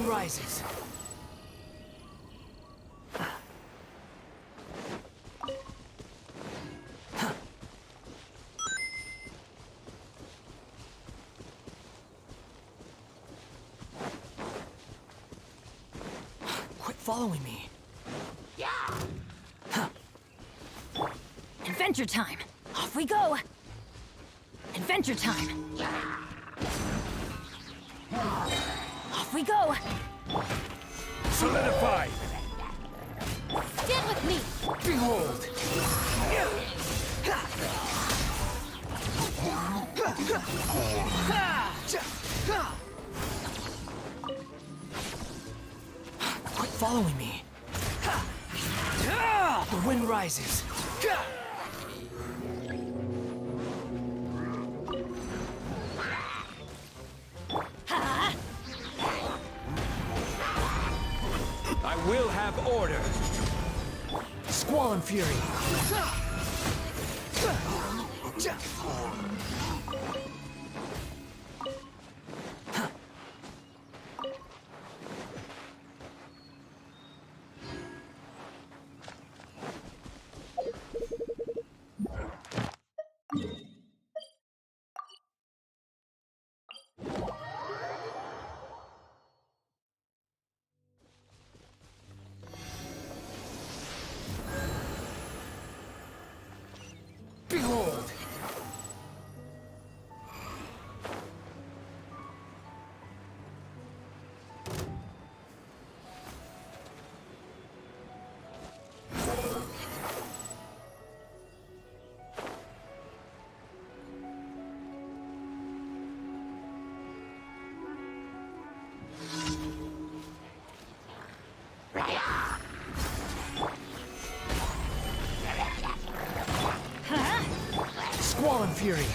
wind rises. Quit following me. Yeah. Adventure time! Off we go! Adventure time! Off we go! Solidify! Stand with me! Behold! Quit following me. The wind rises. I will have order. Squall and fury. Behold! Squall and fury.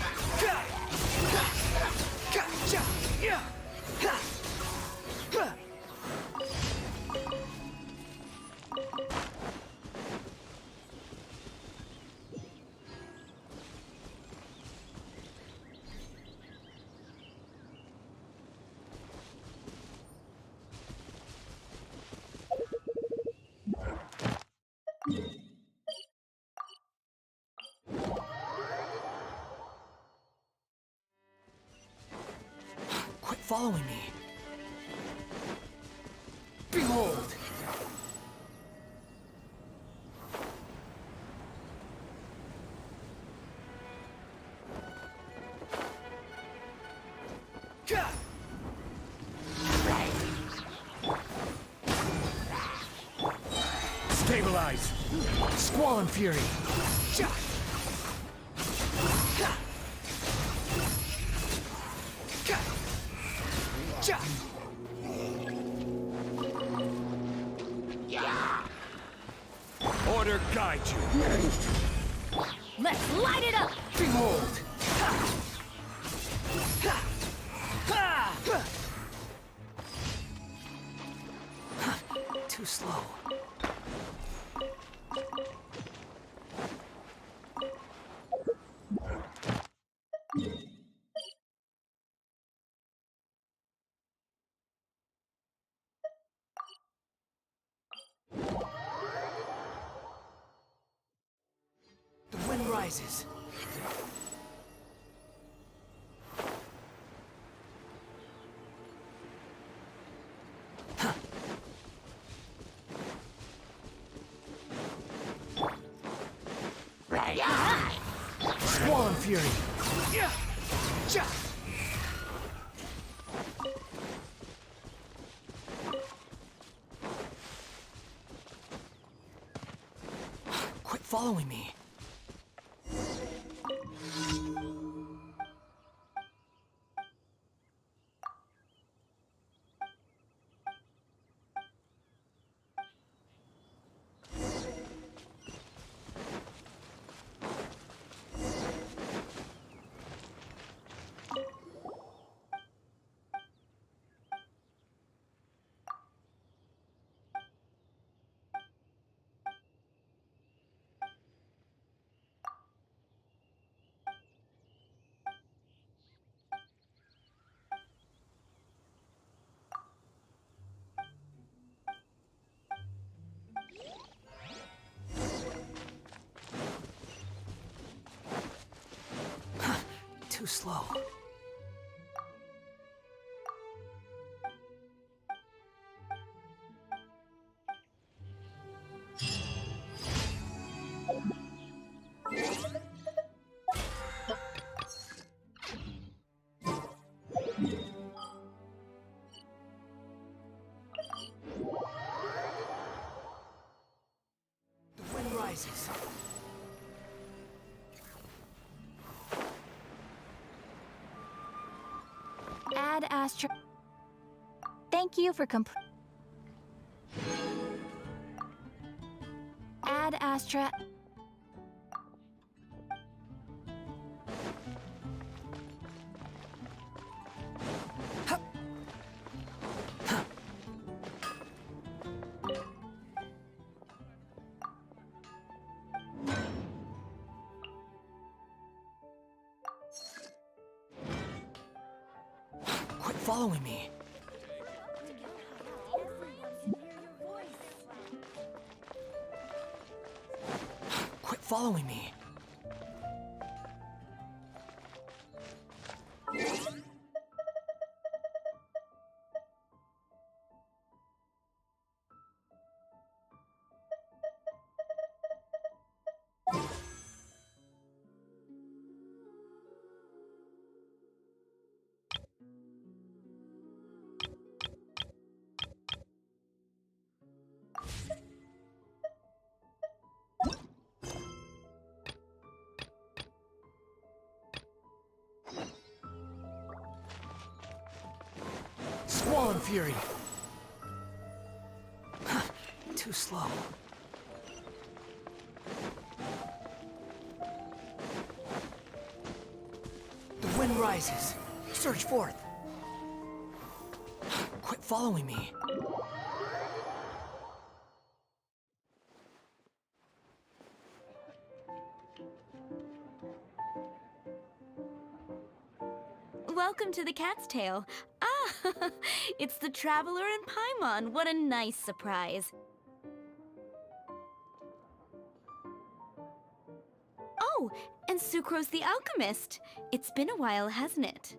Quit following me. Behold! Stabilize! Squall and fury! Order guide you! Let's light it up! Behold! Too slow. The wind rises. Squall and fury. Quit following me. too slow. The wind rises. Add Astra. Thank you for Add Astra. Quit following me. Quit following me. Swan Fury. Too slow. The wind rises. Surge forth. Quit following me. Welcome to the Cat's Tail. Ah, it's the Traveler and Paimon. What a nice surprise. Oh, and Sucrose the Alchemist. It's been a while, hasn't it?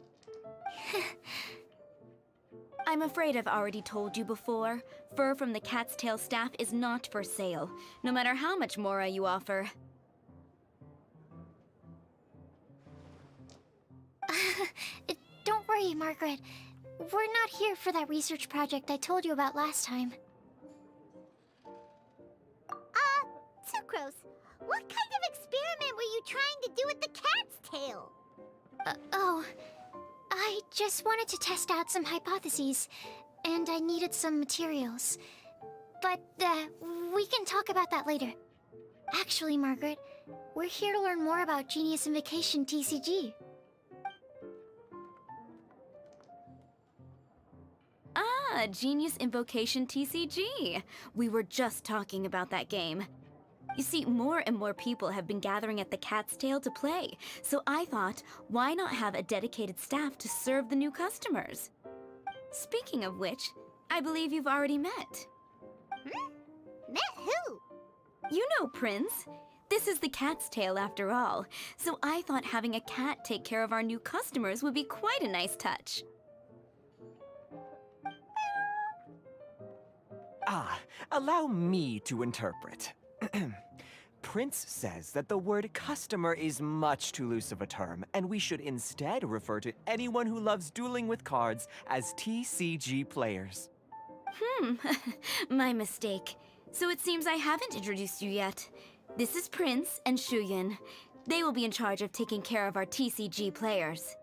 I'm afraid I've already told you before. Fur from the Cat's Tail staff is not for sale, no matter how much Mora you offer. Don't worry, Margaret. We're not here for that research project I told you about last time. Sucrose, what kind of experiment were you trying to do with the cat's tail? I just wanted to test out some hypotheses, and I needed some materials. But, we can talk about that later. Actually, Margaret, we're here to learn more about Genius Invocation TCG. Ah, Genius Invocation TCG. We were just talking about that game. You see, more and more people have been gathering at the Cat's Tail to play, so I thought, why not have a dedicated staff to serve the new customers? Speaking of which, I believe you've already met. Met who? You know, Prince. This is the Cat's Tail after all, so I thought having a cat take care of our new customers would be quite a nice touch. Allow me to interpret. Prince says that the word customer is much too loose of a term, and we should instead refer to anyone who loves dueling with cards as TCG players. My mistake. So it seems I haven't introduced you yet. This is Prince and Shuyan. They will be in charge of taking care of our TCG players.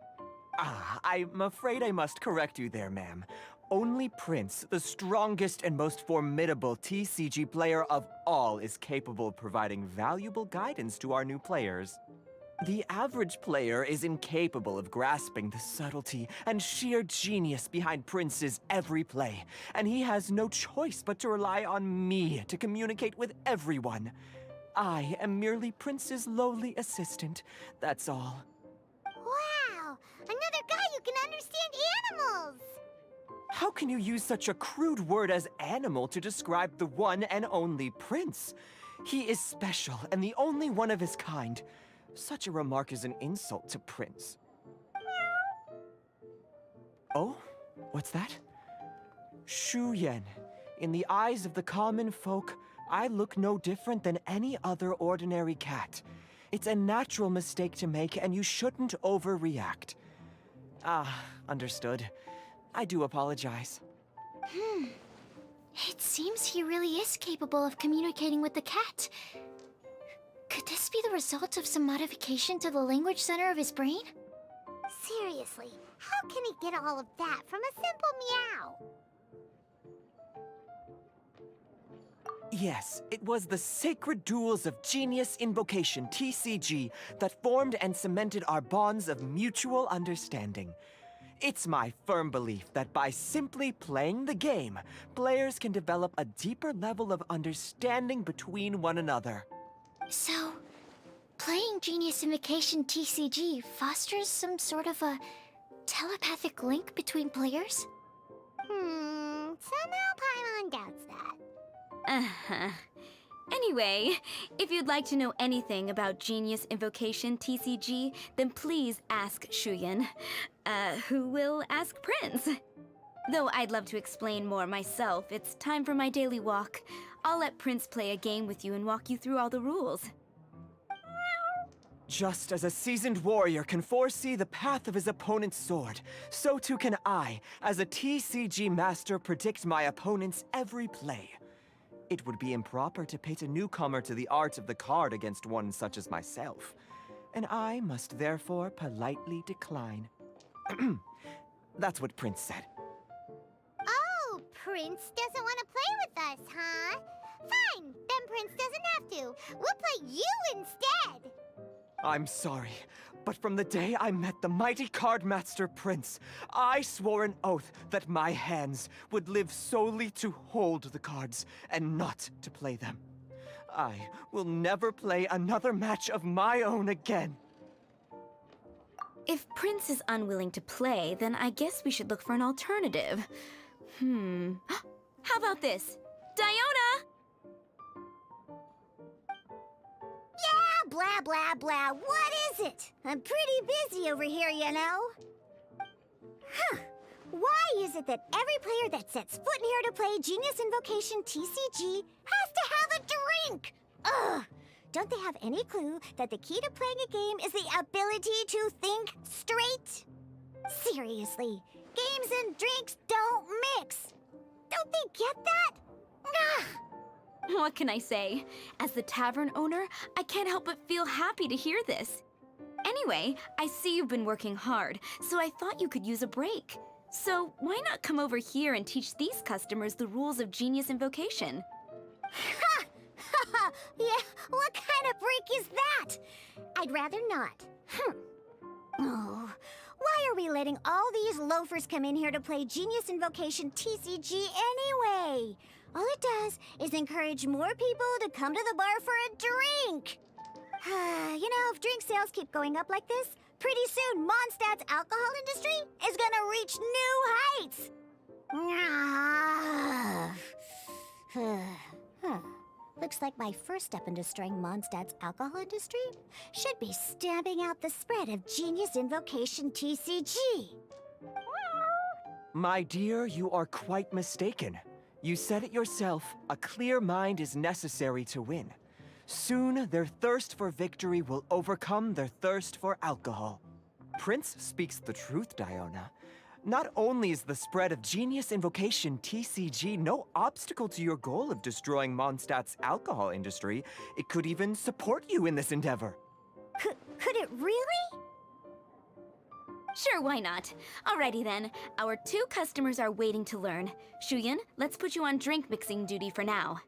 I'm afraid I must correct you there, ma'am. Only Prince, the strongest and most formidable TCG player of all, is capable of providing valuable guidance to our new players. The average player is incapable of grasping the subtlety and sheer genius behind Prince's every play, and he has no choice but to rely on me to communicate with everyone. I am merely Prince's lowly assistant, that's all. Wow, another guy who can understand animals! How can you use such a crude word as animal to describe the one and only Prince? He is special and the only one of his kind. Such a remark is an insult to Prince. Oh? What's that? Shuyen. In the eyes of the common folk, I look no different than any other ordinary cat. It's a natural mistake to make, and you shouldn't overreact. Ah, understood. I do apologize. It seems he really is capable of communicating with the cat. Could this be the result of some modification to the language center of his brain? Seriously, how can he get all of that from a simple meow? Yes, it was the sacred duels of Genius Invocation, TCG, that formed and cemented our bonds of mutual understanding. It's my firm belief that by simply playing the game, players can develop a deeper level of understanding between one another. So, playing Genius Invocation TCG fosters some sort of a telepathic link between players? Somehow Paimon doubts that. Uh-huh. Anyway, if you'd like to know anything about Genius Invocation TCG, then please ask Shuyen, who will ask Prince. Though I'd love to explain more myself, it's time for my daily walk. I'll let Prince play a game with you and walk you through all the rules. Just as a seasoned warrior can foresee the path of his opponent's sword, so too can I, as a TCG master, predict my opponent's every play. It would be improper to pit a newcomer to the art of the card against one such as myself, and I must therefore politely decline. That's what Prince said. Oh, Prince doesn't want to play with us, huh? Fine, then Prince doesn't have to. We'll play you instead. I'm sorry, but from the day I met the mighty card master Prince, I swore an oath that my hands would live solely to hold the cards and not to play them. I will never play another match of my own again. If Prince is unwilling to play, then I guess we should look for an alternative. How about this? Diona! Yeah, blah, blah, blah. What is it? I'm pretty busy over here, you know. Why is it that every player that sets foot in here to play Genius Invocation TCG has to have a drink? Ugh! Don't they have any clue that the key to playing a game is the ability to think straight? Seriously, games and drinks don't mix. Don't they get that? Ugh! What can I say? As the tavern owner, I can't help but feel happy to hear this. Anyway, I see you've been working hard, so I thought you could use a break. So why not come over here and teach these customers the rules of Genius Invocation? Ha! Yeah, what kind of break is that? I'd rather not. Oh, why are we letting all these loafers come in here to play Genius Invocation TCG anyway? All it does is encourage more people to come to the bar for a drink. You know, if drink sales keep going up like this, pretty soon Mondstadt's alcohol industry is gonna reach new heights. Looks like my first step in destroying Mondstadt's alcohol industry should be stamping out the spread of Genius Invocation TCG. My dear, you are quite mistaken. You said it yourself, a clear mind is necessary to win. Soon, their thirst for victory will overcome their thirst for alcohol. Prince speaks the truth, Diona. Not only is the spread of Genius Invocation TCG no obstacle to your goal of destroying Mondstadt's alcohol industry, it could even support you in this endeavor. Could it really? Sure, why not? Alrighty then, our 2 customers are waiting to learn. Shuyen, let's put you on drink mixing duty for now.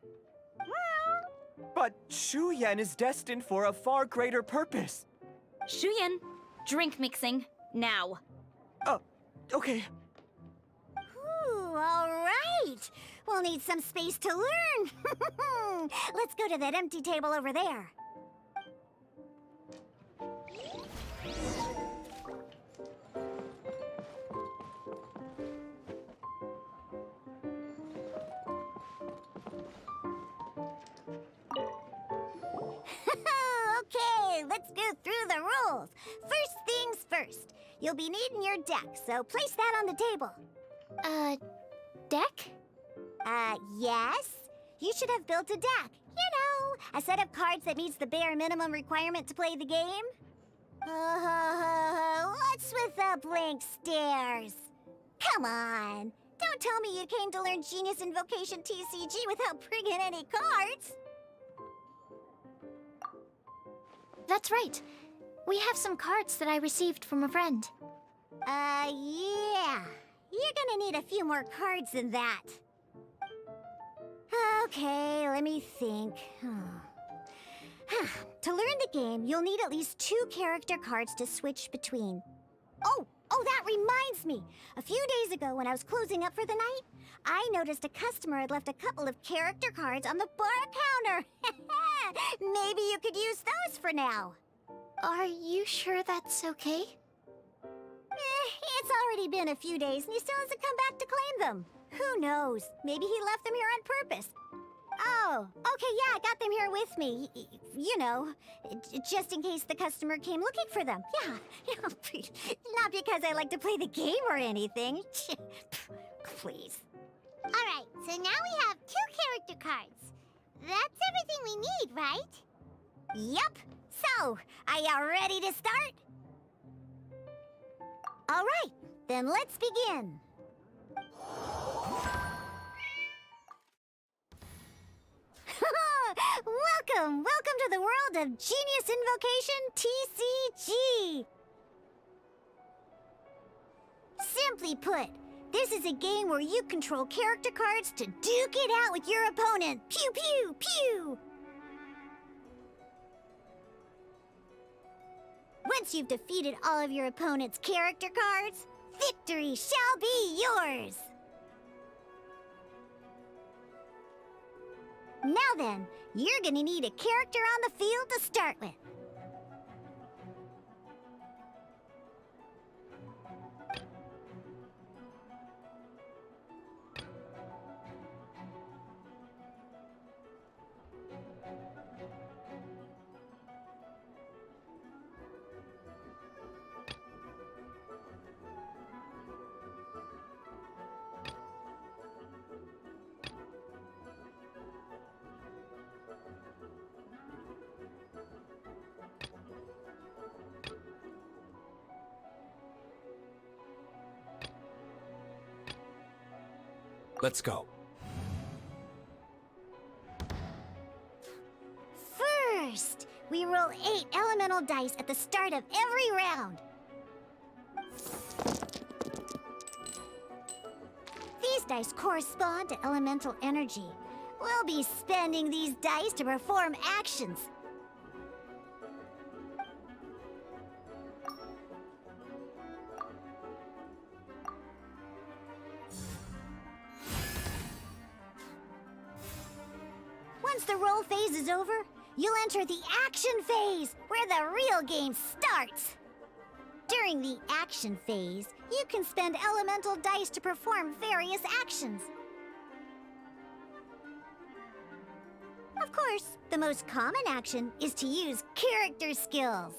But Shuyen is destined for a far greater purpose. Shuyen, drink mixing, now. Okay. Ooh, all right. We'll need some space to learn. Let's go to that empty table over there. Okay, let's go through the rules. First things first. You'll be needing your deck, so place that on the table. Deck? Yes? You should have built a deck. You know, a set of cards that meets the bare minimum requirement to play the game. What's with the blank stares? Come on. Don't tell me you came to learn Genius Invocation TCG without bringing any cards. That's right. We have some cards that I received from a friend. Yeah. You're gonna need a few more cards than that. Okay, let me think. To learn the game, you'll need at least 2 character cards to switch between. Oh, that reminds me. A few days ago, when I was closing up for the night, I noticed a customer had left a couple of character cards on the bar counter. Maybe you could use those for now. Are you sure that's okay? It's already been a few days and he still hasn't come back to claim them. Who knows? Maybe he left them here on purpose. Oh, okay, yeah, I got them here with me. You know, just in case the customer came looking for them. Yeah, not because I like to play the game or anything. Please. All right, so now we have 2 character cards. That's everything we need, right? Yep. So, are you ready to start? All right, then let's begin. Welcome to the world of Genius Invocation TCG! Simply put, this is a game where you control character cards to duke it out with your opponent. Pew, pew, pew! Once you've defeated all of your opponent's character cards, victory shall be yours! Now then, you're gonna need a character on the field to start with. Let's go. First, we roll 8 elemental dice at the start of every round. These dice correspond to elemental energy. We'll be spending these dice to perform actions. Once the roll phase is over, you'll enter the action phase, where the real game starts. During the action phase, you can spend elemental dice to perform various actions. Of course, the most common action is to use character skills.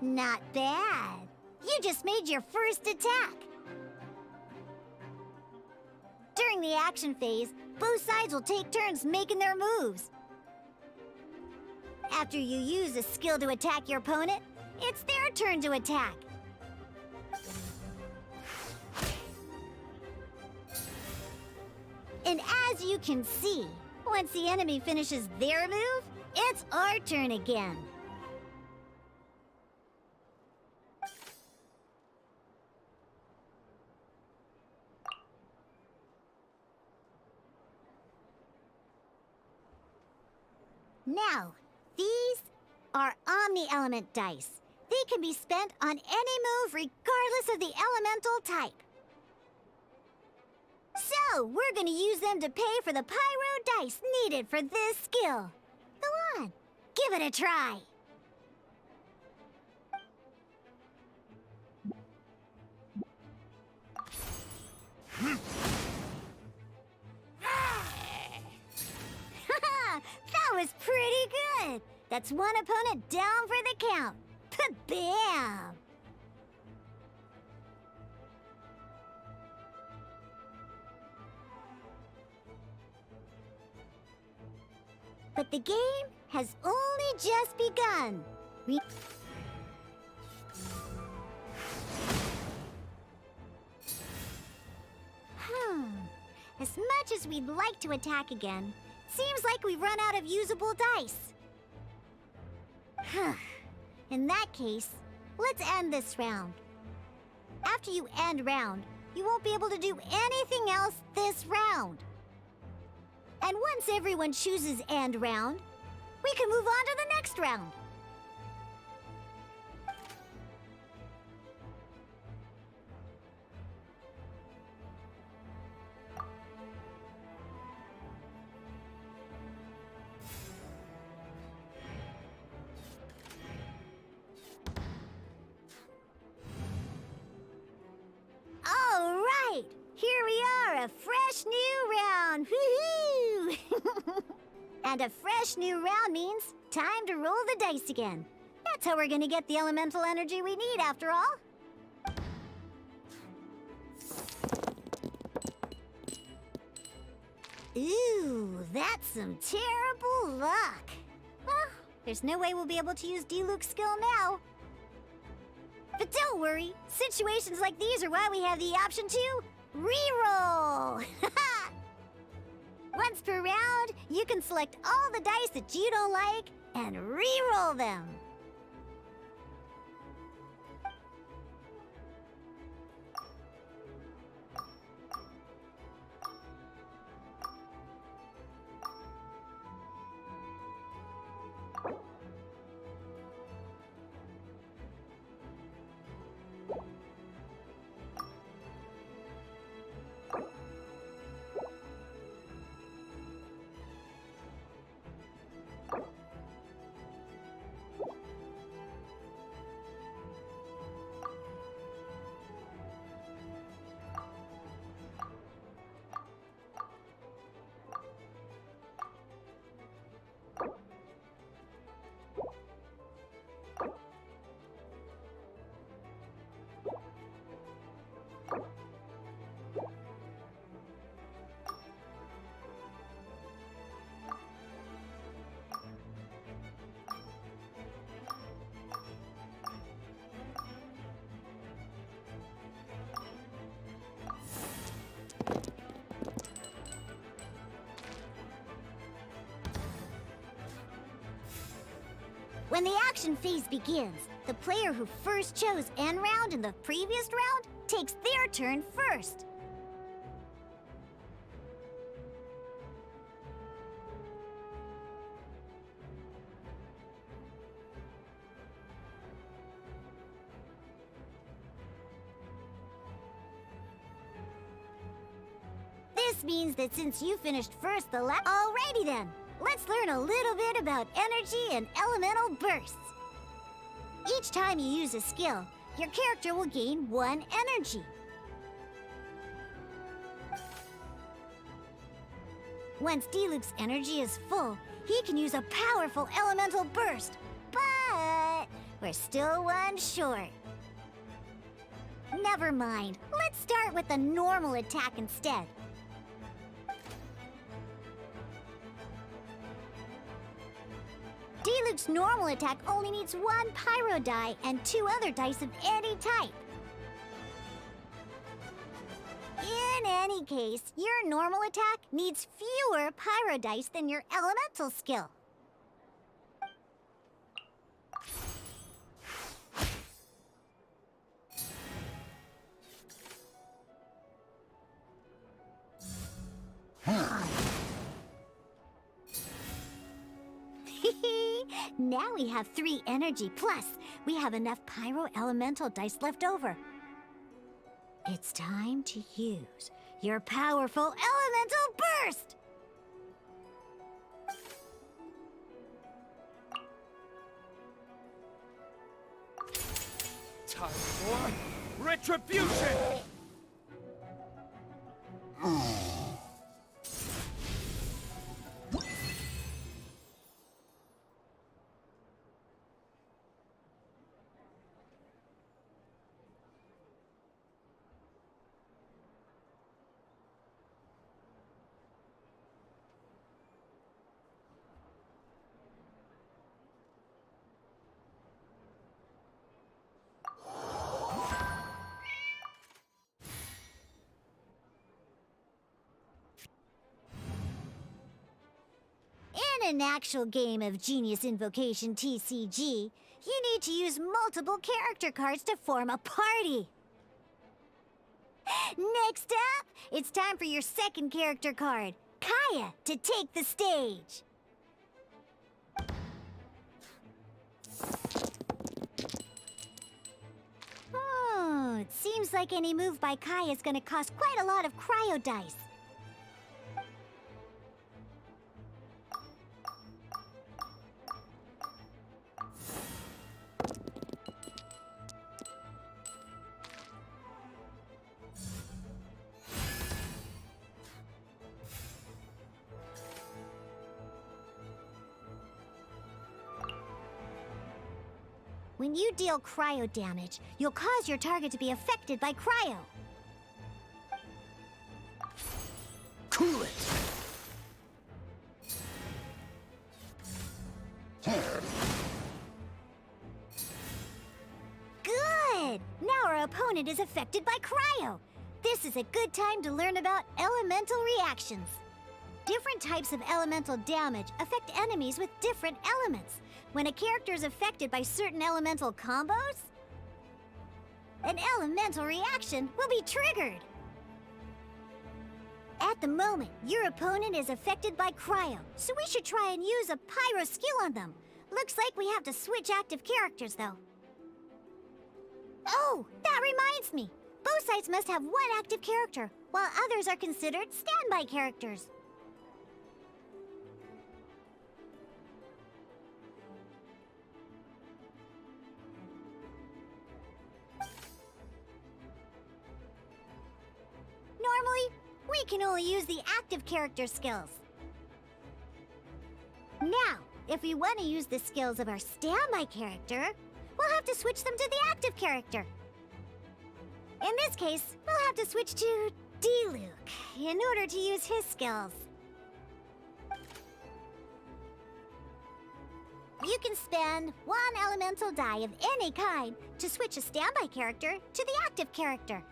Not bad. You just made your first attack. During the action phase, both sides will take turns making their moves. After you use a skill to attack your opponent, it's their turn to attack. And as you can see, once the enemy finishes their move, it's our turn again. Now, these are omni-element dice. They can be spent on any move regardless of the elemental type. So, we're gonna use them to pay for the pyro dice needed for this skill. Go on, give it a try. That was pretty good. That's one opponent down for the count. Bam! But the game has only just begun. As much as we'd like to attack again, seems like we've run out of usable dice. In that case, let's end this round. After you end round, you won't be able to do anything else this round. And once everyone chooses end round, we can move on to the next round. All right, here we are, a fresh new round. Woohoo! And a fresh new round means time to roll the dice again. That's how we're gonna get the elemental energy we need, after all. Ooh, that's some terrible luck. Well, there's no way we'll be able to use Diluc's skill now. But don't worry, situations like these are why we have the option to reroll. Once per round, you can select all the dice that you don't like and reroll them. When the action phase begins, the player who first chose end round in the previous round takes their turn first. This means that since you finished first the last... Alrighty then! Let's learn a little bit about energy and elemental bursts. Each time you use a skill, your character will gain 1 energy. Once Diluc's energy is full, he can use a powerful elemental burst. But we're still 1 short. Never mind. Let's start with the normal attack instead. Diluc's normal attack only needs 1 pyro die and 2 other dice of any type. In any case, your normal attack needs fewer pyro dice than your elemental skill. Now we have 3 energy, plus we have enough pyro elemental dice left over. It's time to use your powerful elemental burst! Time for retribution! In an actual game of Genius Invocation TCG, you need to use multiple character cards to form a party. Next up, it's time for your second character card, Kaya, to take the stage. Oh, it seems like any move by Kaya is gonna cost quite a lot of cryo dice. When you deal cryo damage, you'll cause your target to be affected by cryo. Cool it! Good! Now our opponent is affected by cryo. This is a good time to learn about elemental reactions. Different types of elemental damage affect enemies with different elements. When a character is affected by certain elemental combos, an elemental reaction will be triggered. At the moment, your opponent is affected by cryo, so we should try and use a pyro skill on them. Looks like we have to switch active characters, though. Oh, that reminds me. Both sides must have one active character, while others are considered standby characters. Normally, we can only use the active character skills. Now, if we want to use the skills of our standby character, we'll have to switch them to the active character. In this case, we'll have to switch to D-Luke in order to use his skills. You can spend 1 elemental die of any kind to switch a standby character to the active character.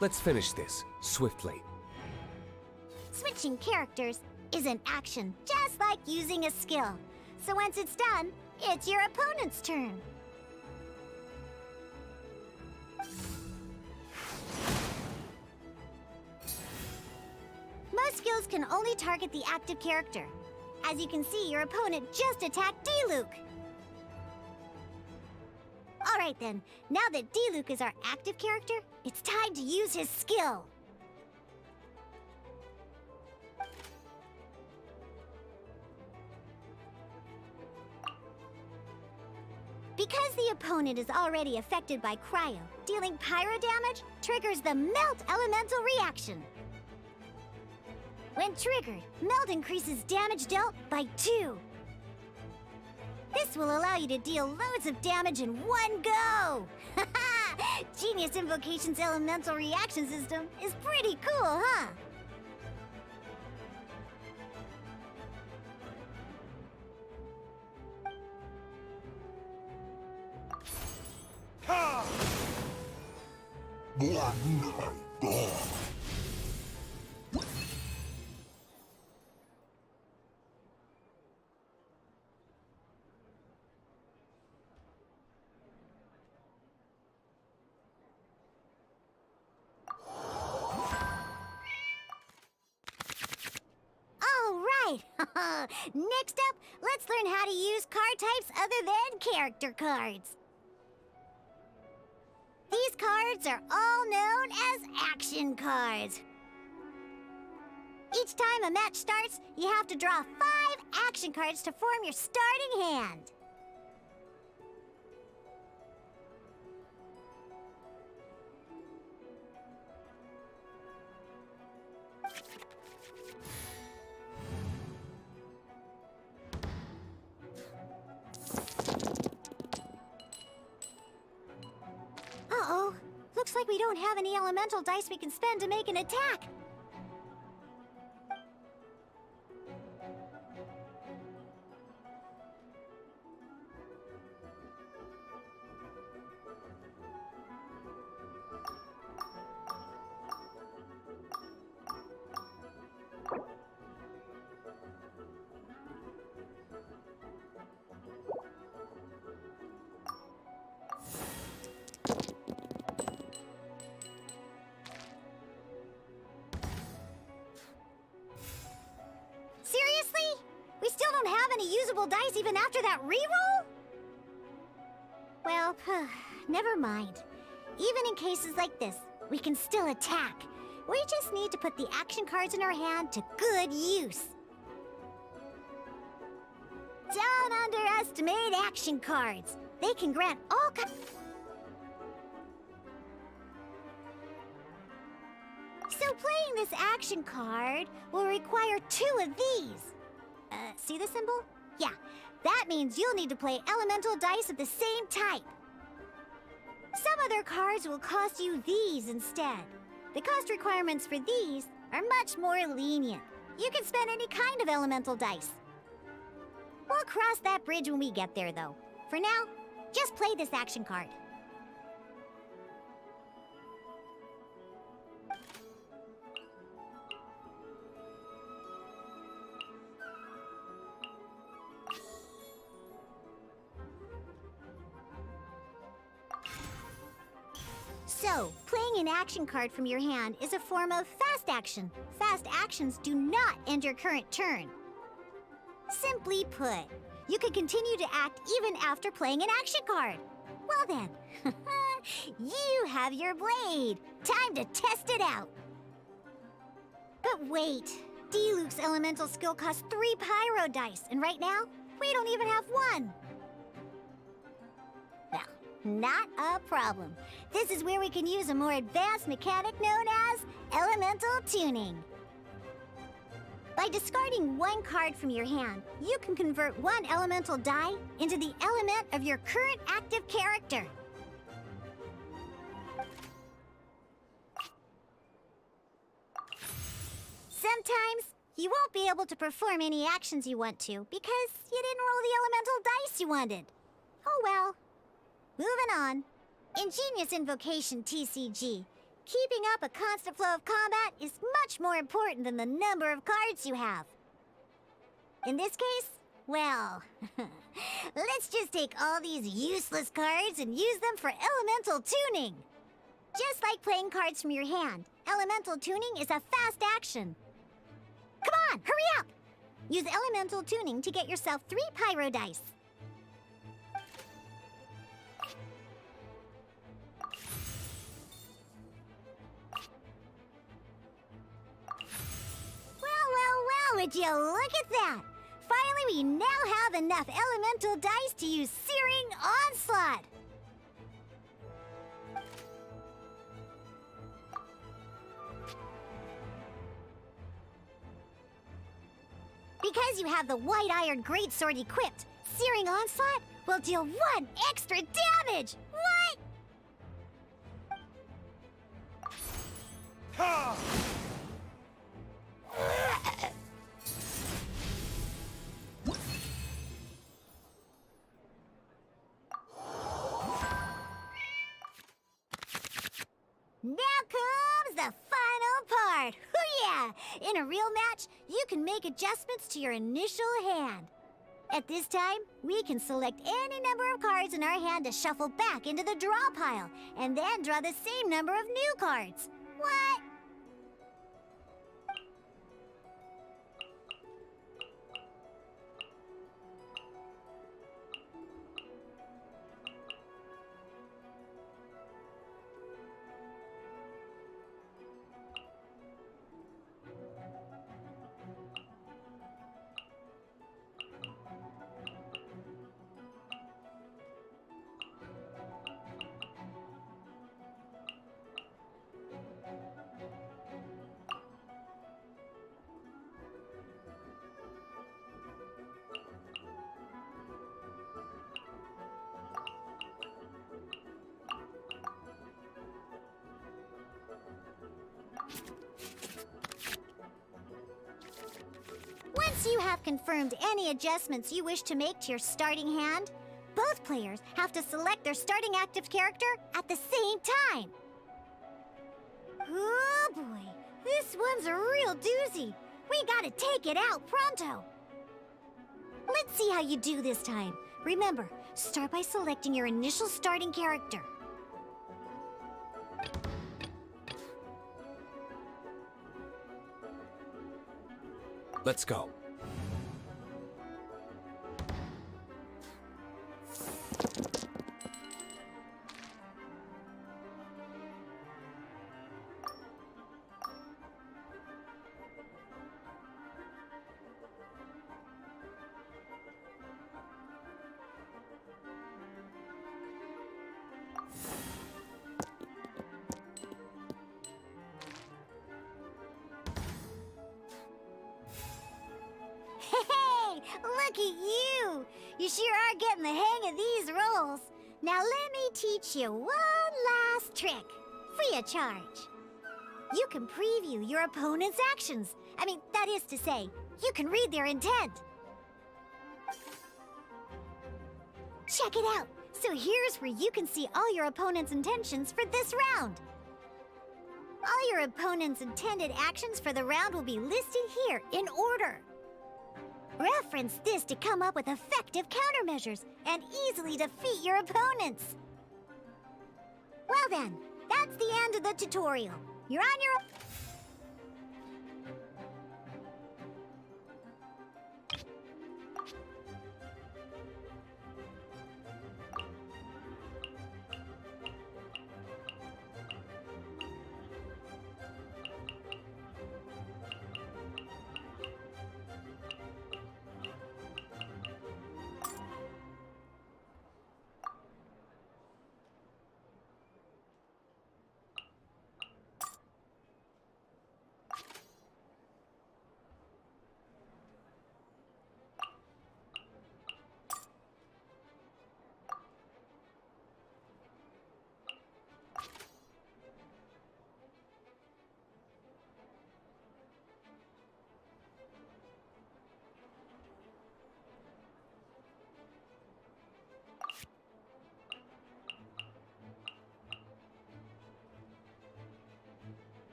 Let's finish this, swiftly. Switching characters is an action, just like using a skill. So once it's done, it's your opponent's turn. Most skills can only target the active character. As you can see, your opponent just attacked D-Luke. Alright then, now that D-Luke is our active character, it's time to use his skill. Because the opponent is already affected by cryo, dealing pyro damage triggers the Melt Elemental reaction. When triggered, Melt increases damage dealt by 2. This will allow you to deal loads of damage in one go! Genius Invocation's elemental reaction system is pretty cool, huh? Next up, let's learn how to use card types other than character cards. These cards are all known as action cards. Each time a match starts, you have to draw 5 action cards to form your starting hand. Uh-oh. Looks like we don't have any elemental dice we can spend to make an attack. Seriously? We still don't have any usable dice even after that reroll? Well, never mind. Even in cases like this, we can still attack. We just need to put the action cards in our hand to good use. Don't underestimate action cards. They can grant all kinds. So playing this action card will require 2 of these. See the symbol? Yeah, that means you'll need to play elemental dice of the same type. Some other cards will cost you these instead. The cost requirements for these are much more lenient. You can spend any kind of elemental dice. We'll cross that bridge when we get there, though. For now, just play this action card. So, playing an action card from your hand is a form of fast action. Fast actions do not end your current turn. Simply put, you can continue to act even after playing an action card. Well then, you have your blade. Time to test it out. But wait, Diluc's elemental skill costs 3 pyro dice, and right now, we don't even have 1. Well, not a problem. This is where we can use a more advanced mechanic known as elemental tuning. By discarding 1 card from your hand, you can convert 1 elemental die into the element of your current active character. Sometimes, you won't be able to perform any actions you want to because you didn't roll the elemental dice you wanted. Oh well. Moving on. Ingenious Invocation TCG. Keeping up a constant flow of combat is much more important than the number of cards you have. In this case, well, let's just take all these useless cards and use them for elemental tuning. Just like playing cards from your hand, elemental tuning is a fast action. Come on, hurry up! Use elemental tuning to get yourself 3 pyro dice. Well, would you look at that? Finally, we now have enough elemental dice to use Searing Onslaught. Because you have the White Iron Greatsword equipped, Searing Onslaught will deal 1 extra damage! What? Ha! Now comes the final part! Hoo-yeah! In a real match, you can make adjustments to your initial hand. At this time, we can select any number of cards in our hand to shuffle back into the draw pile, and then draw the same number of new cards. What? have confirmed any adjustments you wish to make to your starting hand, both players have to select their starting active character at the same time. Oh boy, this one's a real doozy. We gotta take it out pronto. Let's see how you do this time. Remember, start by selecting your initial starting character. Let's go. Hey, look at you! You sure are getting the hang of these rolls. Now let me teach you one last trick, free of charge. You can preview your opponent's actions. That is to say, you can read their intent. Check it out. So here's where you can see all your opponent's intentions for this round. All your opponent's intended actions for the round will be listed here in order. Reference this to come up with effective countermeasures and easily defeat your opponents. Well then, that's the end of the tutorial. You're on your own.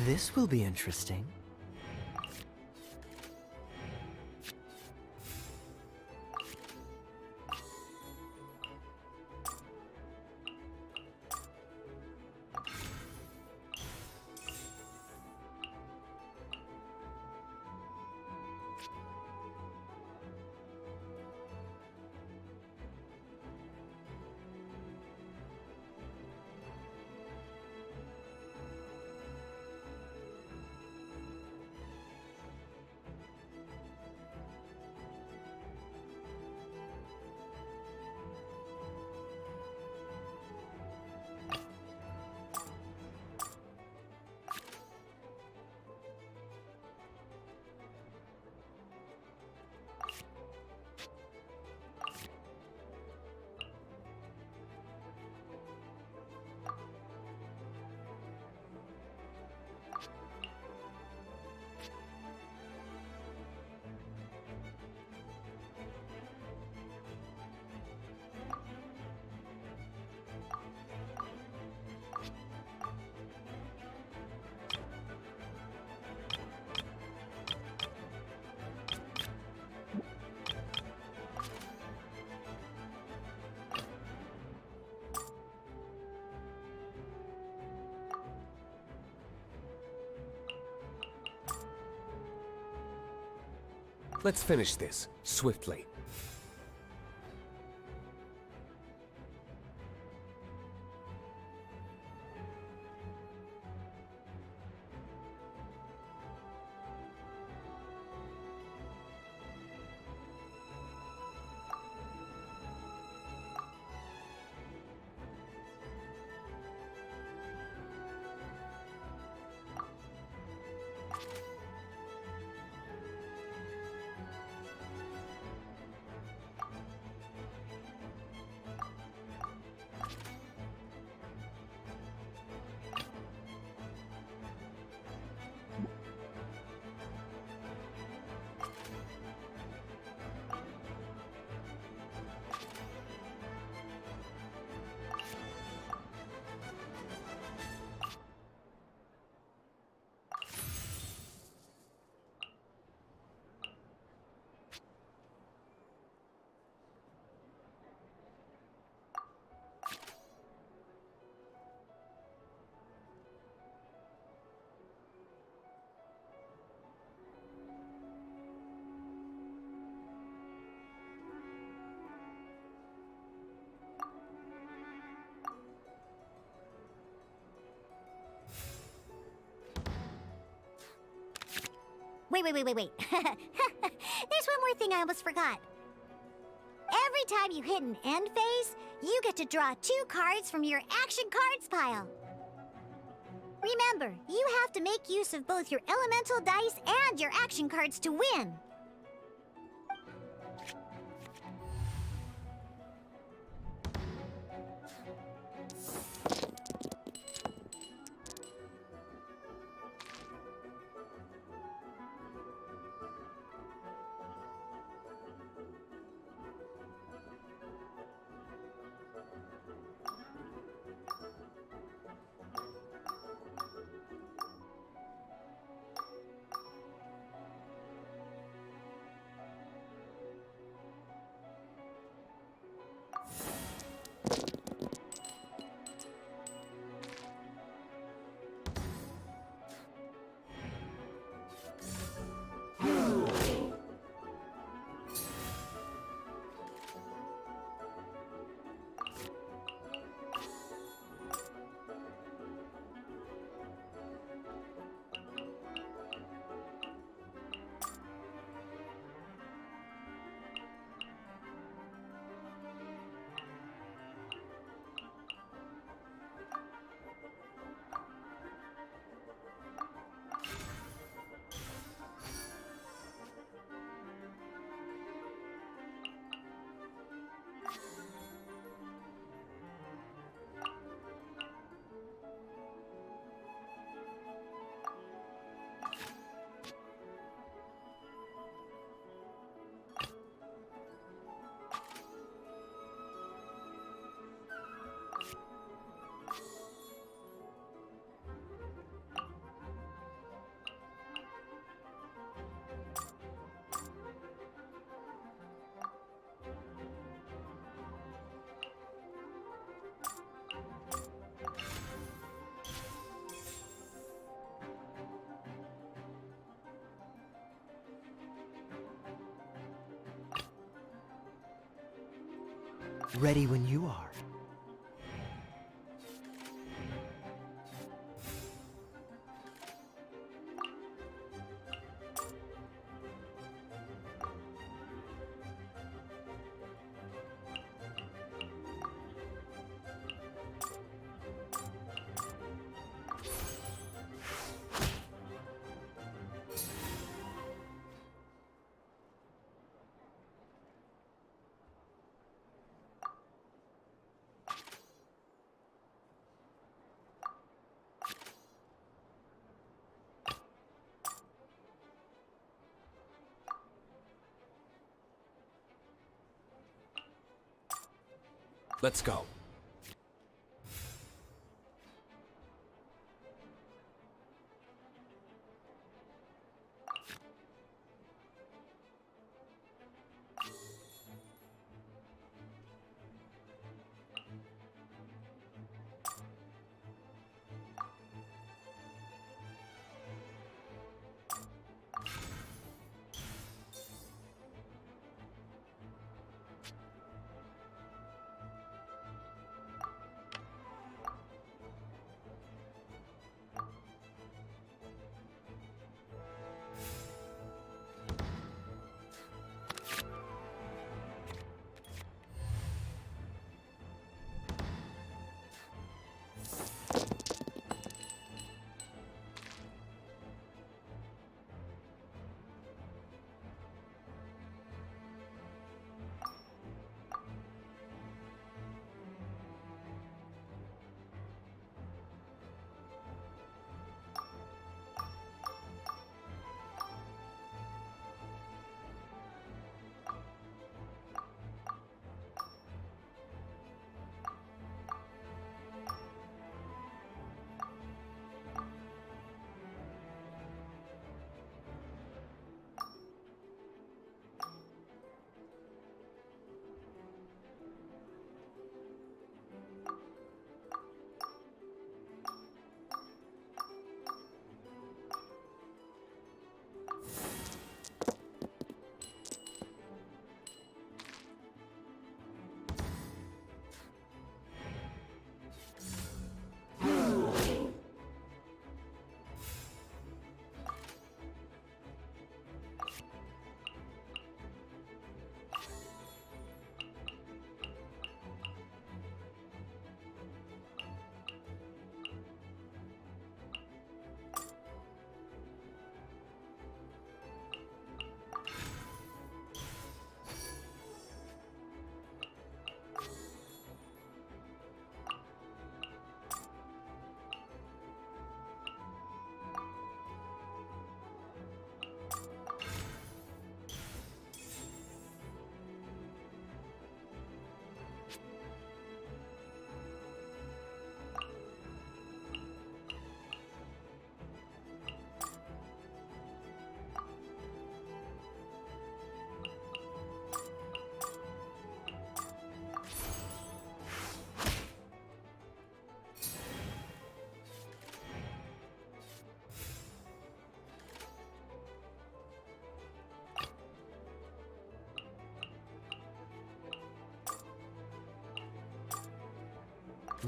This will be interesting. Let's finish this, swiftly. Wait. There's one more thing I almost forgot. Every time you hit an end phase, you get to draw 2 cards from your action cards pile. Remember, you have to make use of both your elemental dice and your action cards to win. Ready when you are. Let's go.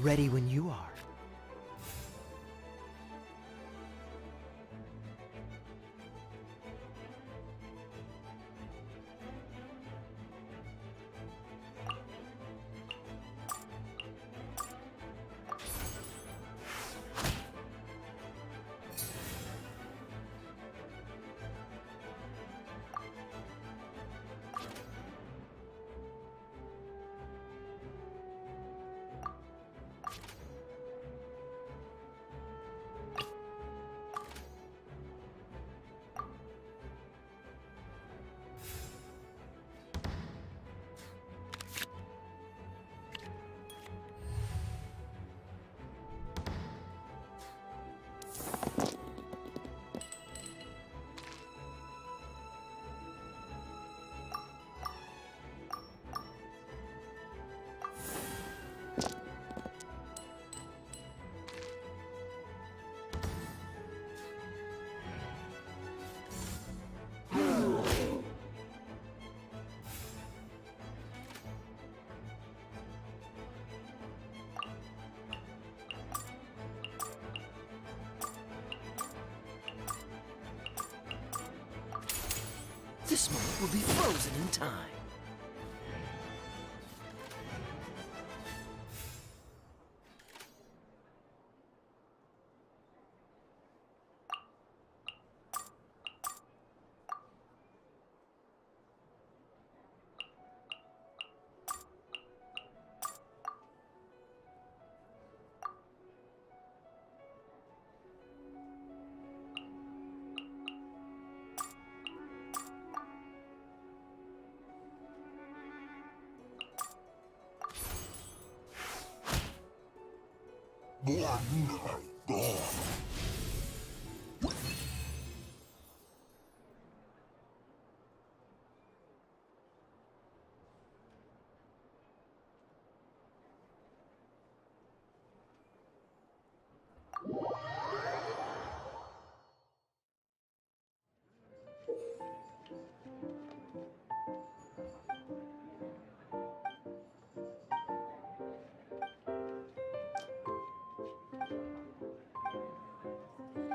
Ready when you are. This moment will be frozen in time.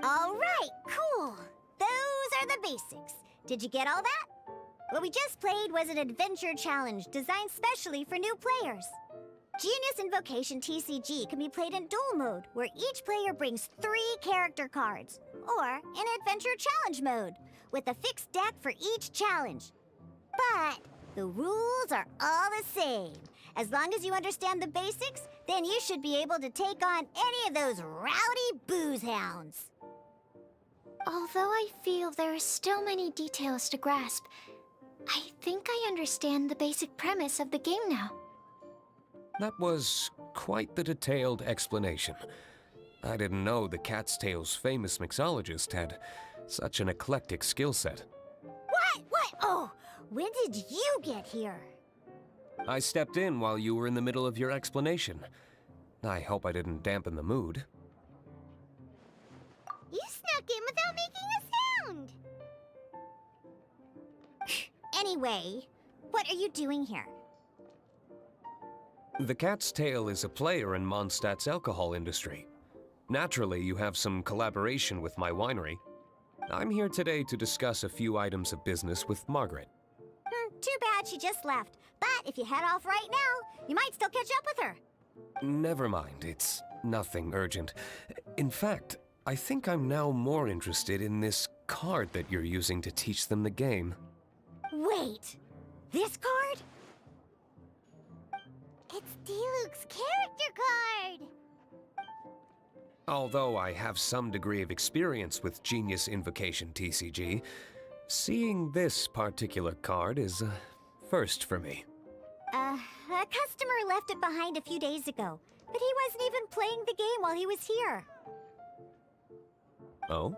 All right, cool. Those are the basics. Did you get all that? What we just played was an adventure challenge designed specially for new players. Genius Invocation TCG can be played in duel mode, where each player brings 3 character cards, or in adventure challenge mode, with a fixed deck for each challenge. But the rules are all the same. As long as you understand the basics, then you should be able to take on any of those rowdy booze hounds. Although I feel there are still many details to grasp, I think I understand the basic premise of the game now. That was quite the detailed explanation. I didn't know the Cat's Tail's famous mixologist had such an eclectic skill set. What? Oh, when did you get here? I stepped in while you were in the middle of your explanation. I hope I didn't dampen the mood. You snuck in without making a sound. Anyway, what are you doing here? The Cat's Tail is a player in Mondstadt's alcohol industry. Naturally, you have some collaboration with my winery. I'm here today to discuss a few items of business with Margaret. Too bad she just left. But if you head off right now, you might still catch up with her. Never mind, it's nothing urgent. In fact, I think I'm now more interested in this card that you're using to teach them the game. Wait, this card? It's Diluc's character card. Although I have some degree of experience with Genius Invocation TCG, seeing this particular card is a first for me. A customer left it behind a few days ago, but he wasn't even playing the game while he was here. Oh?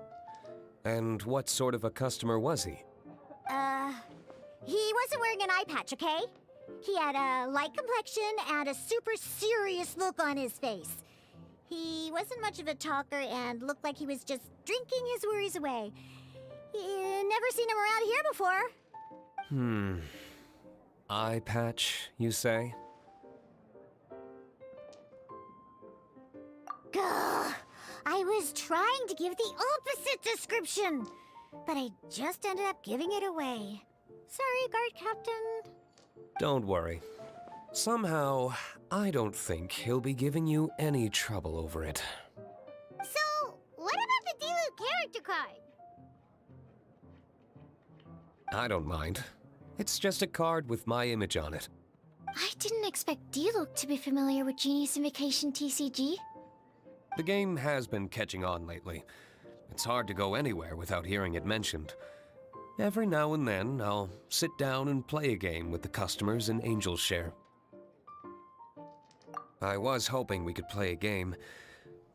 And what sort of a customer was he? He wasn't wearing an eye patch, okay? He had a light complexion and a super serious look on his face. He wasn't much of a talker and looked like he was just drinking his worries away. Never seen him around here before. Eye patch, you say? Gah! I was trying to give the opposite description, but I just ended up giving it away. Sorry, guard captain. Don't worry. Somehow, I don't think he'll be giving you any trouble over it. So, what about the Diluc character card? I don't mind. It's just a card with my image on it. I didn't expect Diluc to be familiar with Genius Invocation TCG. The game has been catching on lately. It's hard to go anywhere without hearing it mentioned. Every now and then, I'll sit down and play a game with the customers in Angel's Share. I was hoping we could play a game,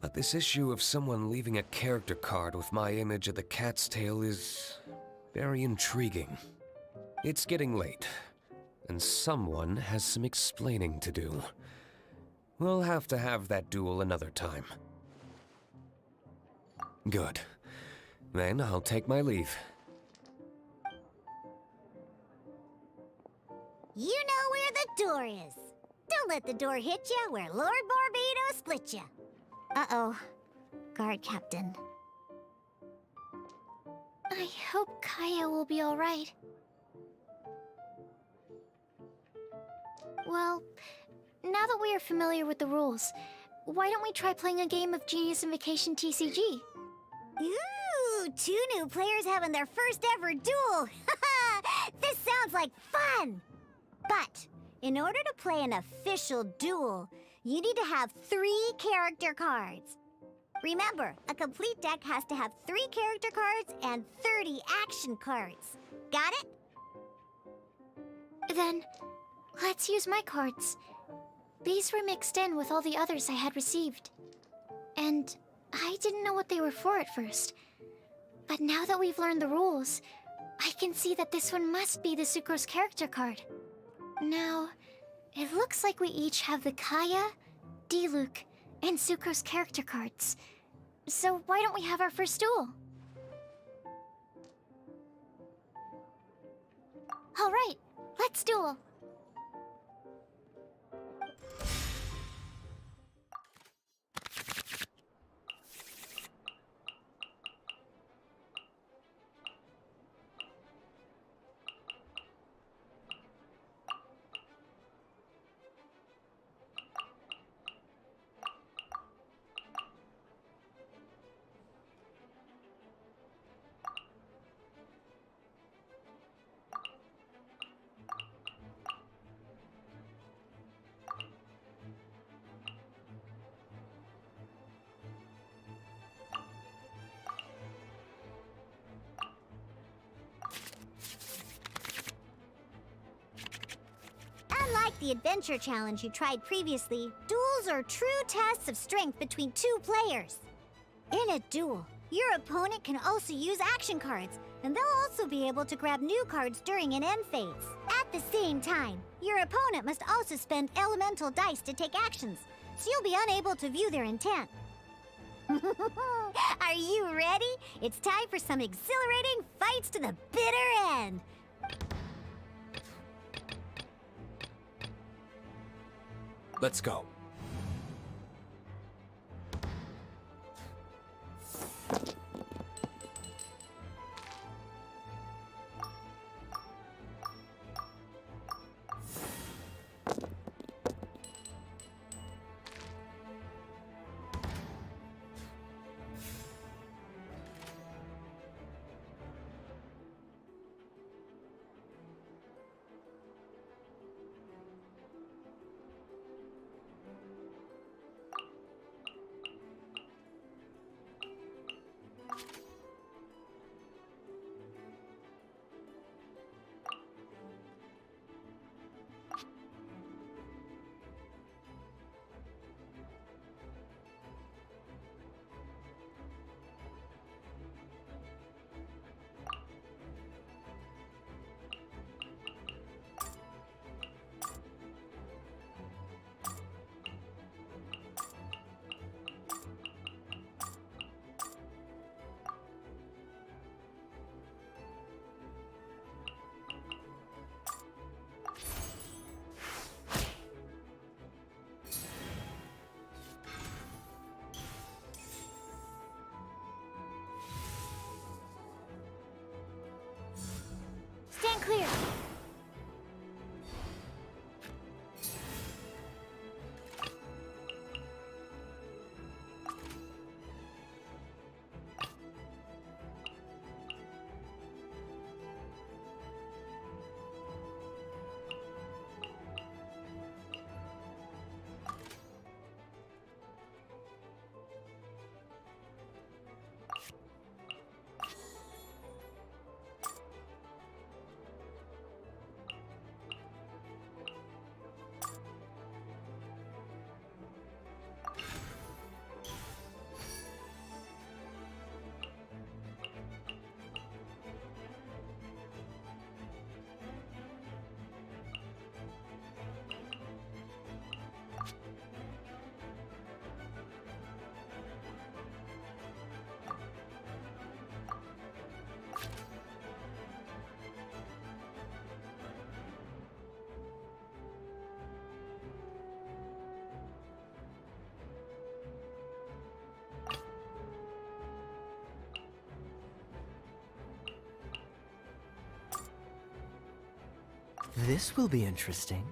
but this issue of someone leaving a character card with my image of the cat's tail is very intriguing. It's getting late, and someone has some explaining to do. We'll have to have that duel another time. Good. Then I'll take my leave. You know where the door is. Don't let the door hit ya where Lord Barbados split ya. Uh-oh. Guard captain. I hope Kaya will be alright. Well, now that we are familiar with the rules, why don't we try playing a game of Genius Invocation TCG? Ooh, 2 new players having their first ever duel. This sounds like fun! But, in order to play an official duel, you need to have 3 character cards. Remember, a complete deck has to have 3 character cards and 30 action cards. Got it? Then, let's use my cards. These were mixed in with all the others I had received. And I didn't know what they were for at first. But now that we've learned the rules, I can see that this one must be the Sucrose character card. Now, it looks like we each have the Kaya, Diluc, and Sucrose character cards. So why don't we have our first duel? Alright, let's duel. Unlike the adventure challenge you tried previously, duels are true tests of strength between 2 players. In a duel, your opponent can also use action cards, and they'll also be able to grab new cards during an end phase. At the same time, your opponent must also spend elemental dice to take actions, so you'll be unable to view their intent. Are you ready? It's time for some exhilarating fights to the bitter end. Let's go. This will be interesting.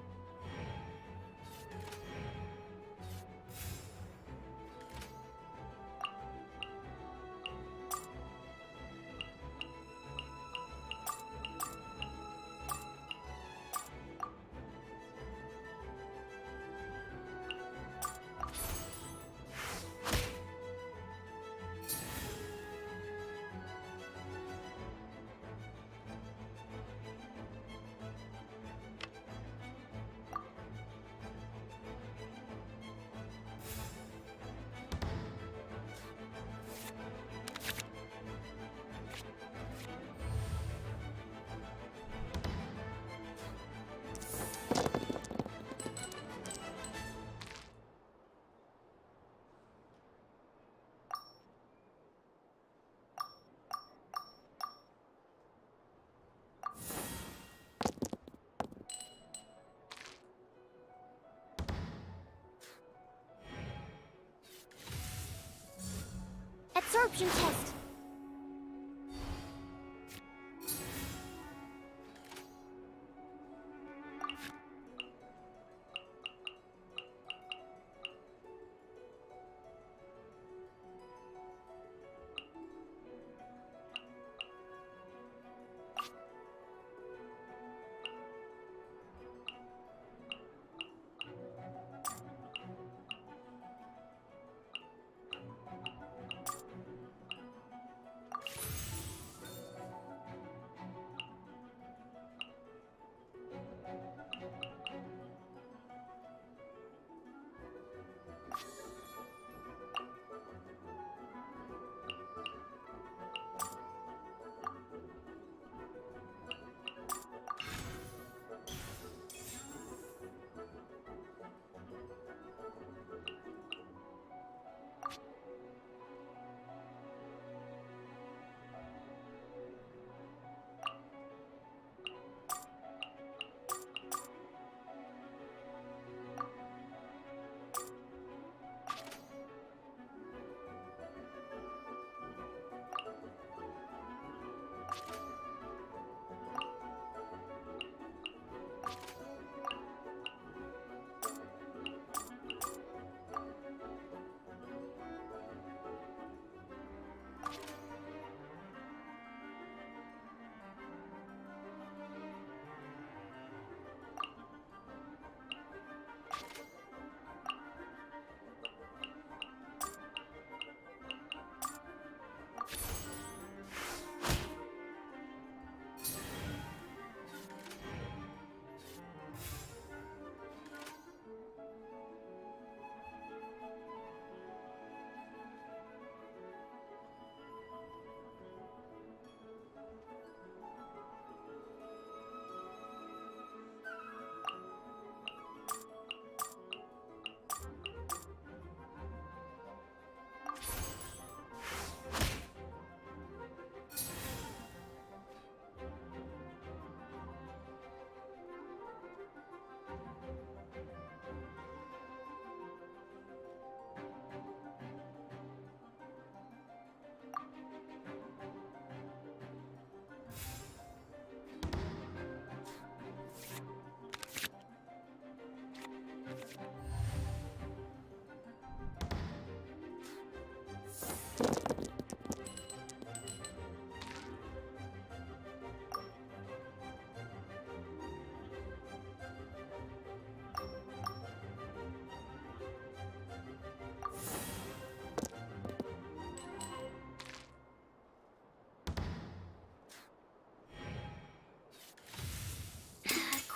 Absorption test.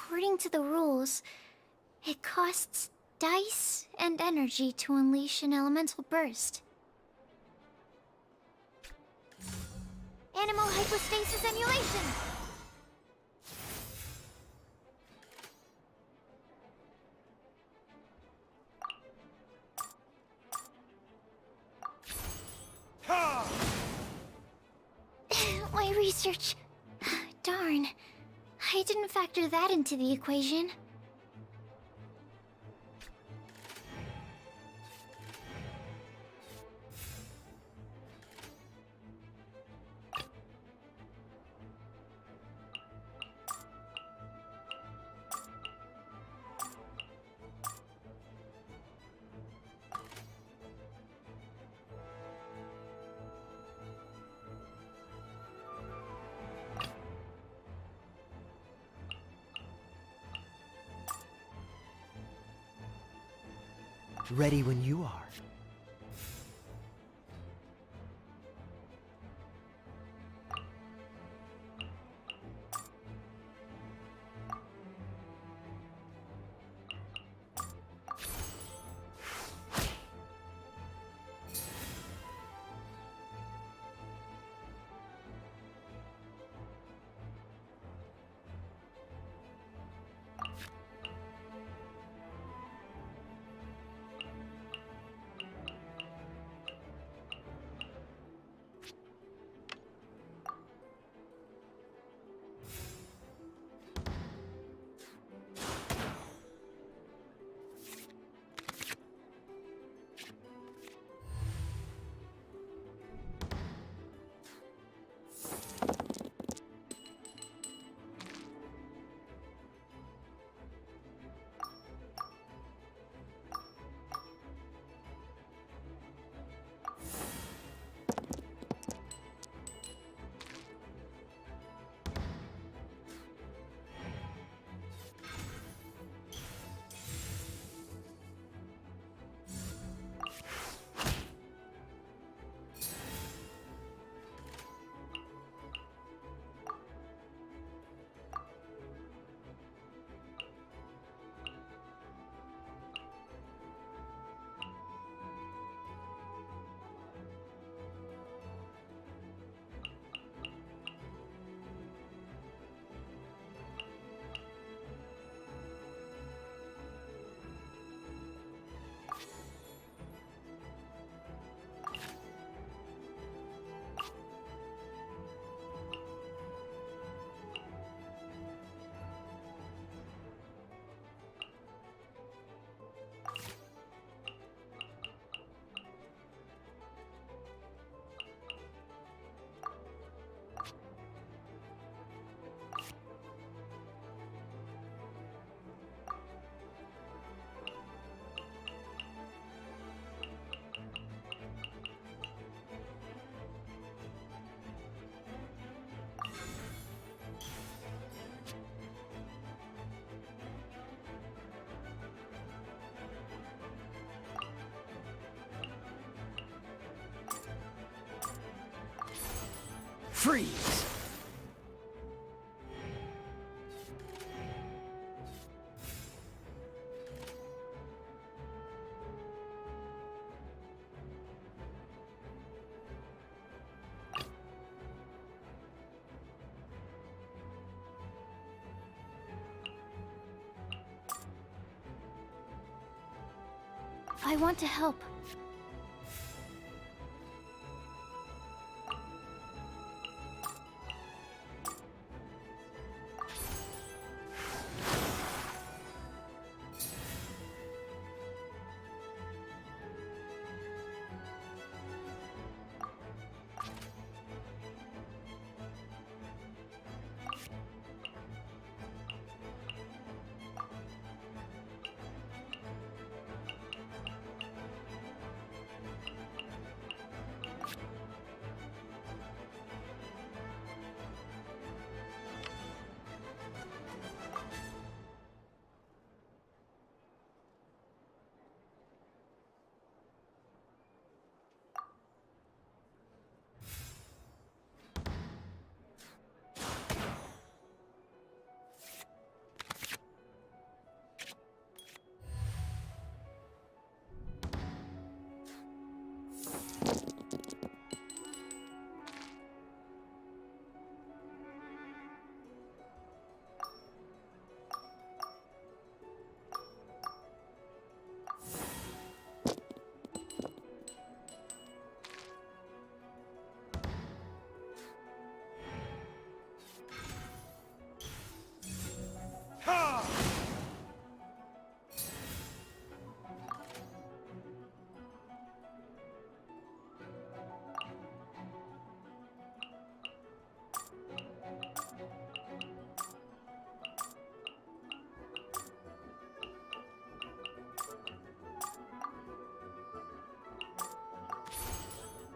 According to the rules, it costs dice and energy to unleash an elemental burst. Animal hypostasis emulation! My research. Darn. I didn't factor that into the equation. Ready when you are. Freeze! I want to help.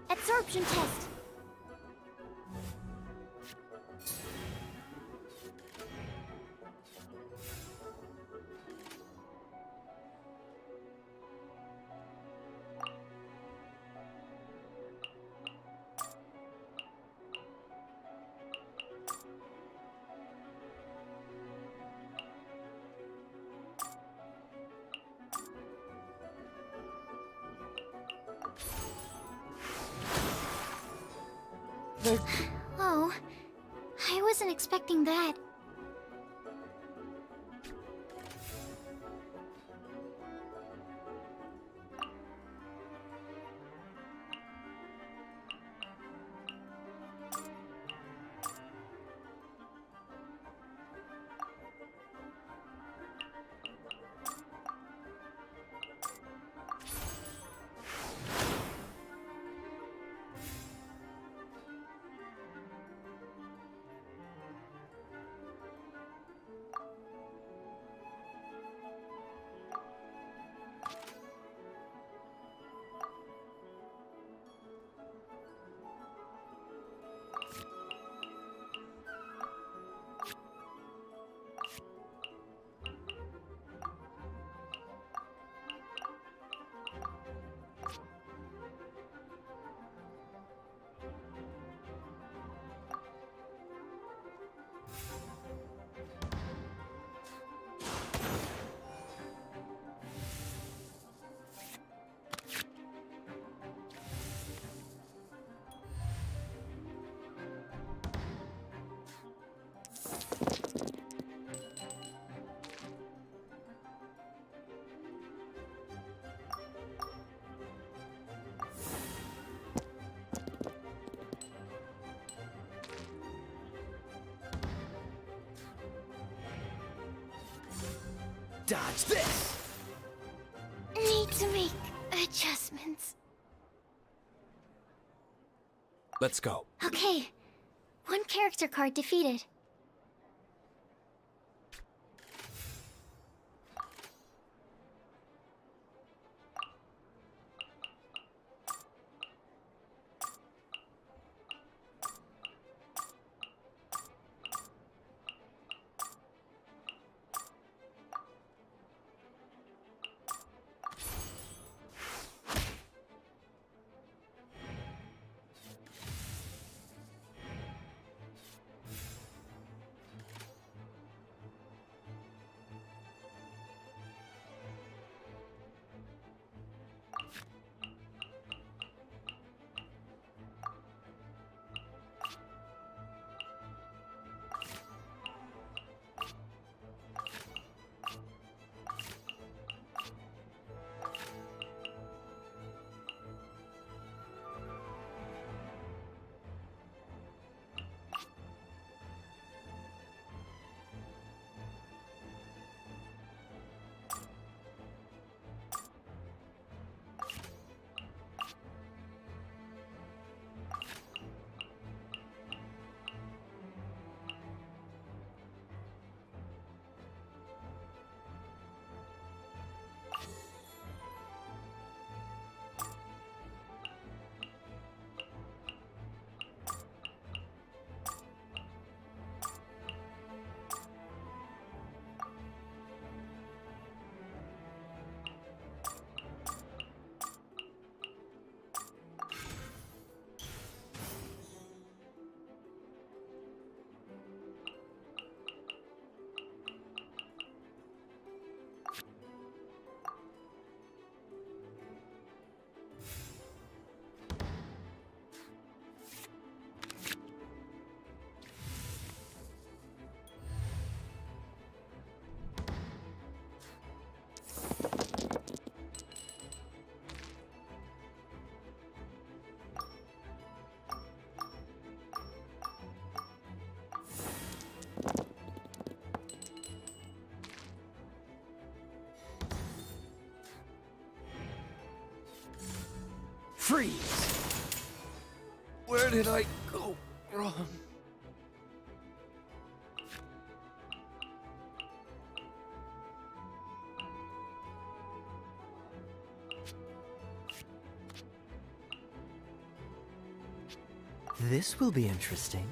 Absorption test. Oh, I wasn't expecting that. Dodge this! Need to make adjustments. Let's go. Okay, one character card defeated. Freeze! Where did I go wrong? This will be interesting.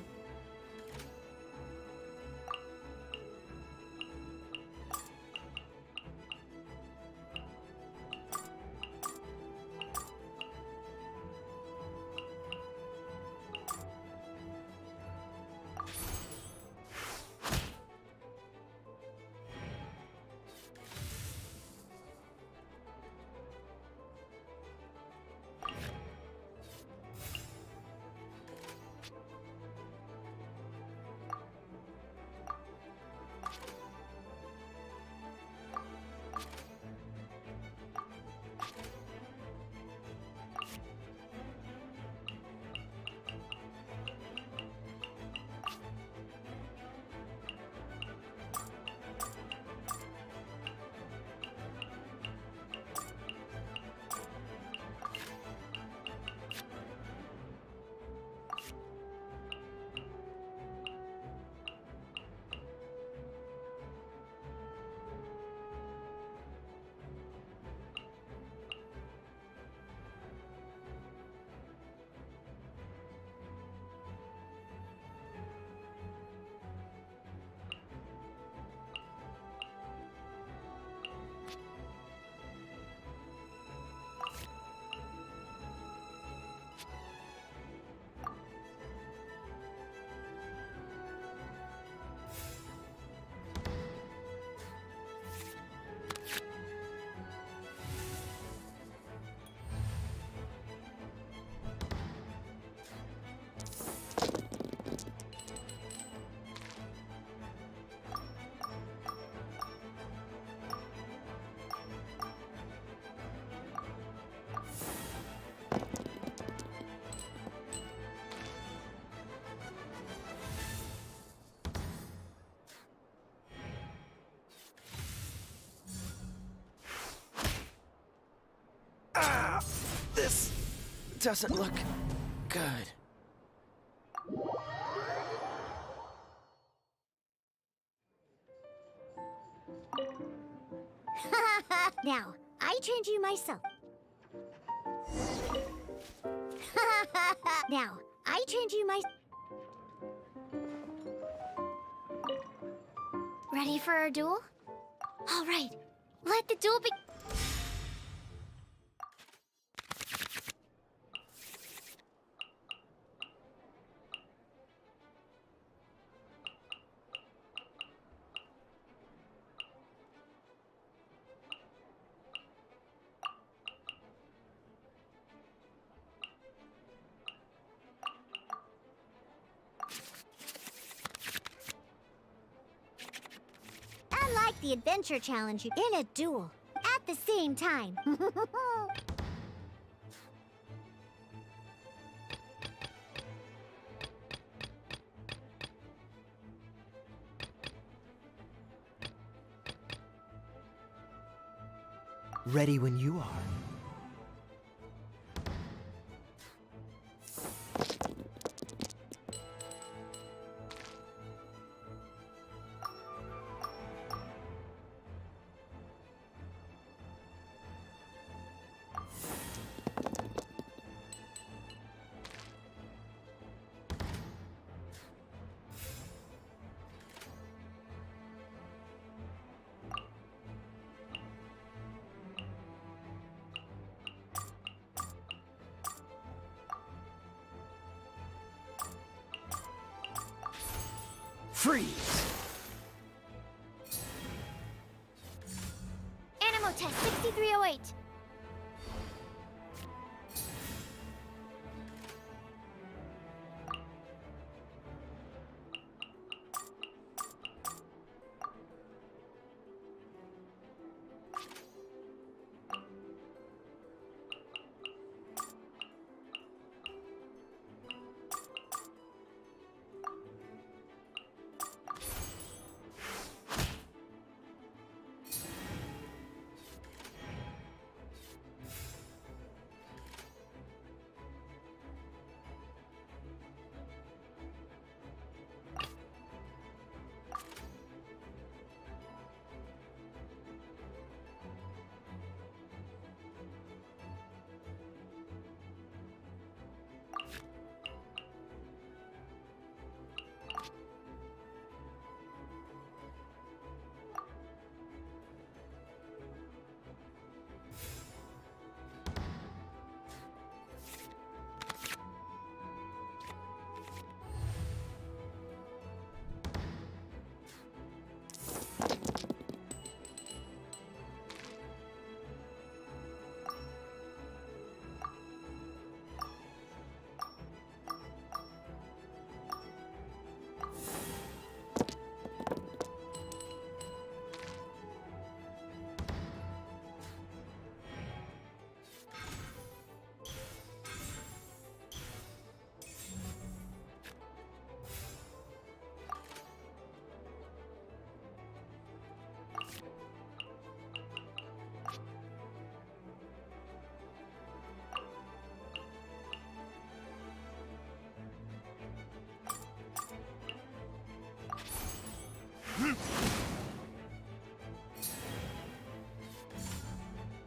doesn't look good. Now, I trained you myself. Now, I trained you my... Ready for our duel? All right, let the duel be... I like the adventure challenge in a duel at the same time. Ready when you are. Freeze! Animo test 6308.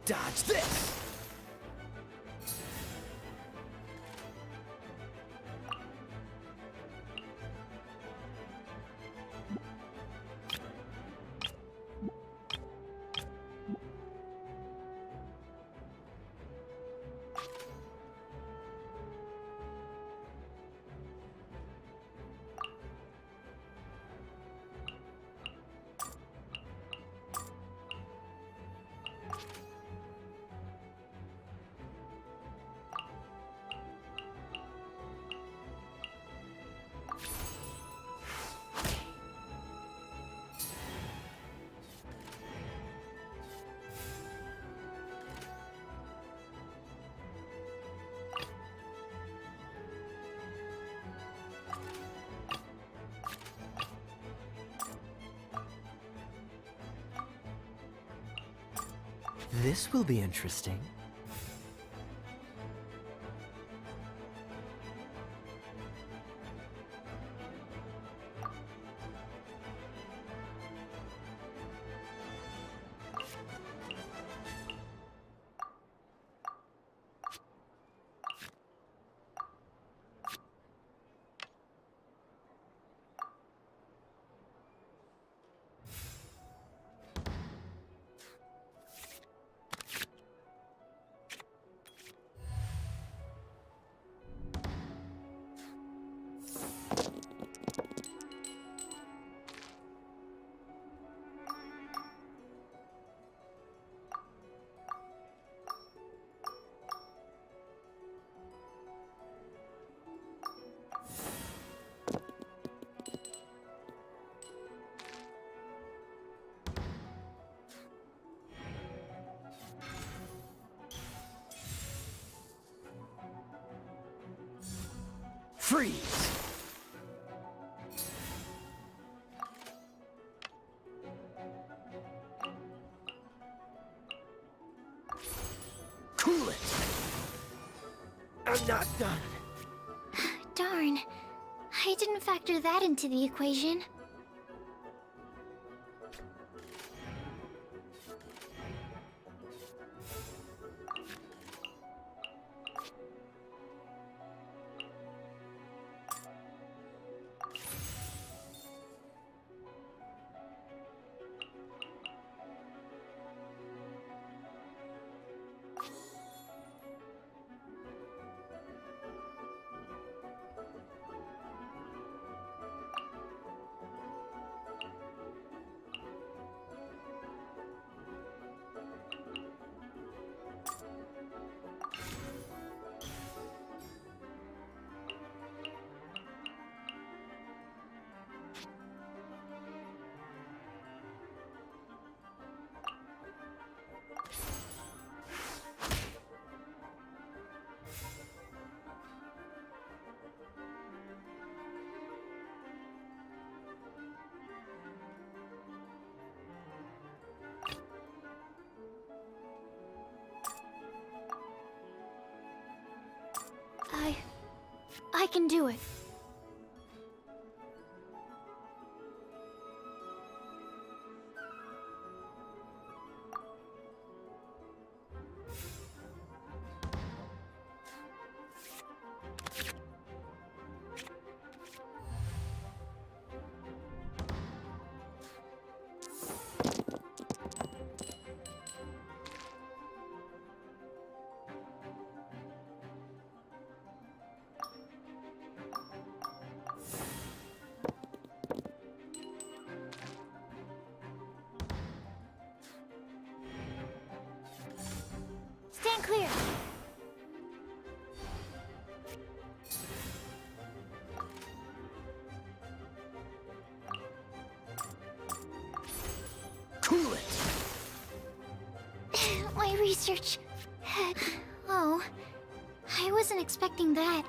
Dodge this! This will be interesting. Freeze! Cool it! I'm not done. Darn. I didn't factor that into the equation. I can do it. Stand clear. Cool it! My research. Oh, I wasn't expecting that.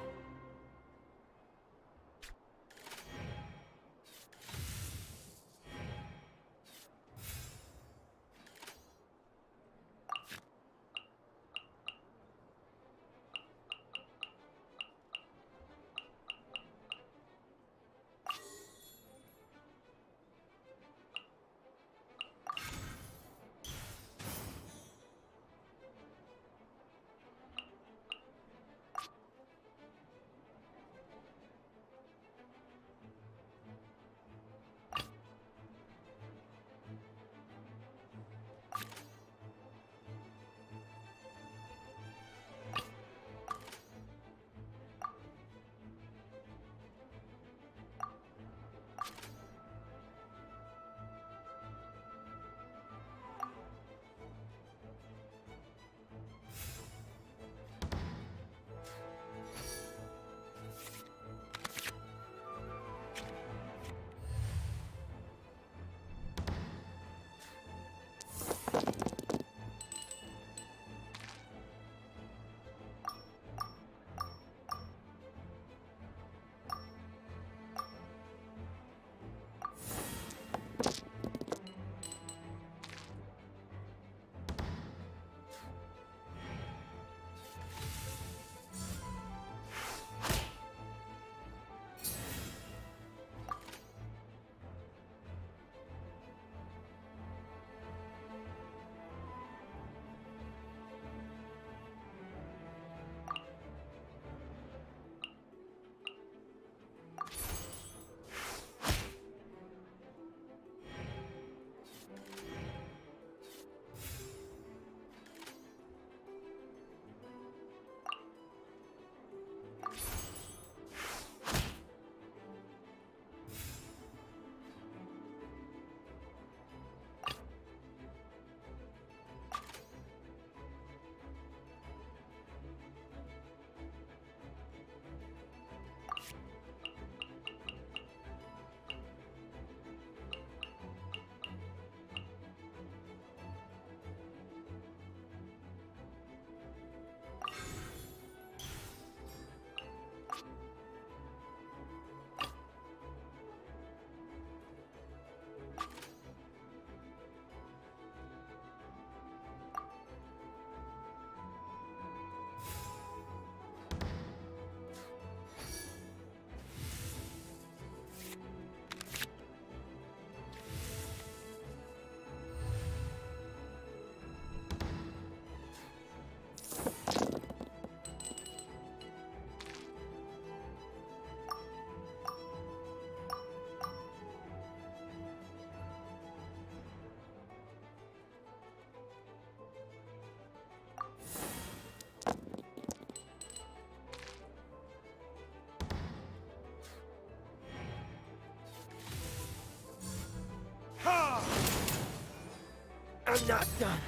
not done.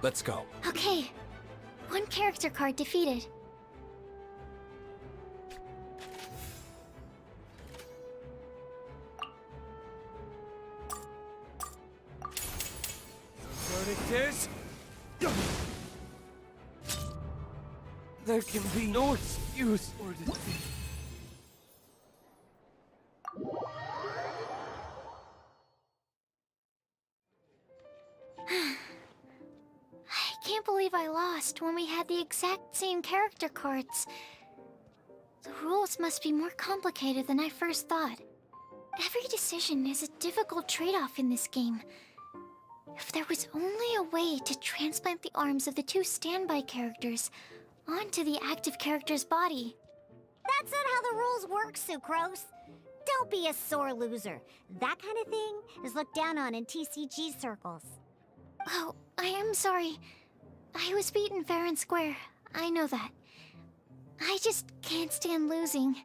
Let's go. Okay. One character card defeated. Verdict is... There can be no excuse for defeat. I can't believe I lost when we had the exact same character cards. The rules must be more complicated than I first thought. Every decision is a difficult trade-off in this game. If there was only a way to transplant the arms of the two standby characters onto the active character's body. That's not how the rules work, Sucrose. Don't be a sore loser. That kind of thing is looked down on in TCG circles. Oh, I am sorry. I was beaten fair and square. I know that. I just can't stand losing.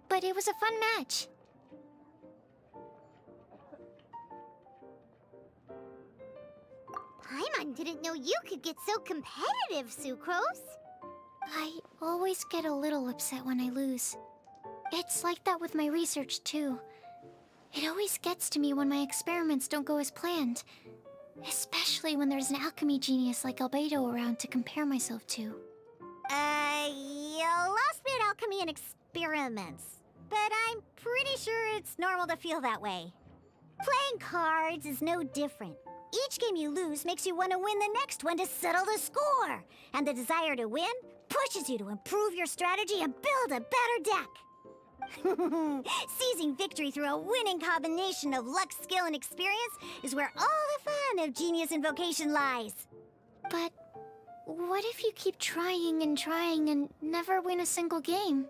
But it was a fun match. Paimon didn't know you could get so competitive, Sucrose. I always get a little upset when I lose. It's like that with my research, too. It always gets to me when my experiments don't go as planned. Especially when there's an alchemy genius like Albedo around to compare myself to. You lost me at alchemy and experiments. But I'm pretty sure it's normal to feel that way. Playing cards is no different. Each game you lose makes you want to win the next one to settle the score. And the desire to win pushes you to improve your strategy and build a better deck. Seizing victory through a winning combination of luck, skill, and experience is where all the fun of Genius Invocation lies. But what if you keep trying and never win a single game?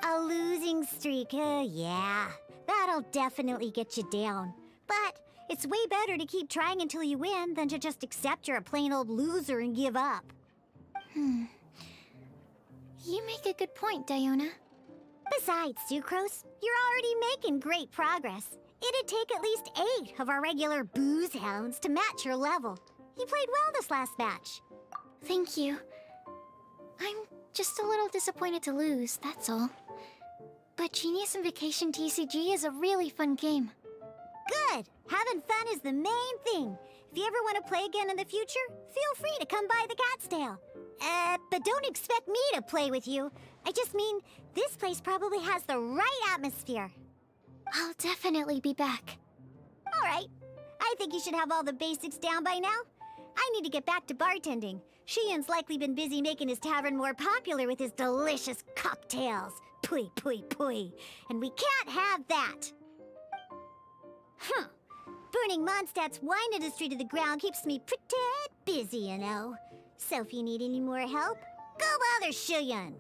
A losing streak, yeah. That'll definitely get you down. But it's way better to keep trying until you win than to just accept you're a plain old loser and give up. You make a good point, Diona. Besides, Sucrose, you're already making great progress. It'd take at least 8 of our regular booze hounds to match your level. You played well this last match. Thank you. I'm just a little disappointed to lose, that's all. But Genius Invocation TCG is a really fun game. Good! Having fun is the main thing. If you ever want to play again in the future, feel free to come by the Cat's Tail. But don't expect me to play with you. I just mean, this place probably has the right atmosphere. I'll definitely be back. All right. I think you should have all the basics down by now. I need to get back to bartending. Shian's likely been busy making his tavern more popular with his delicious cocktails. Pui, pui, pui. And we can't have that. Burning Mondstadt's wine industry to the ground keeps me pretty busy, you know. So if you need any more help, go bother Shiyan.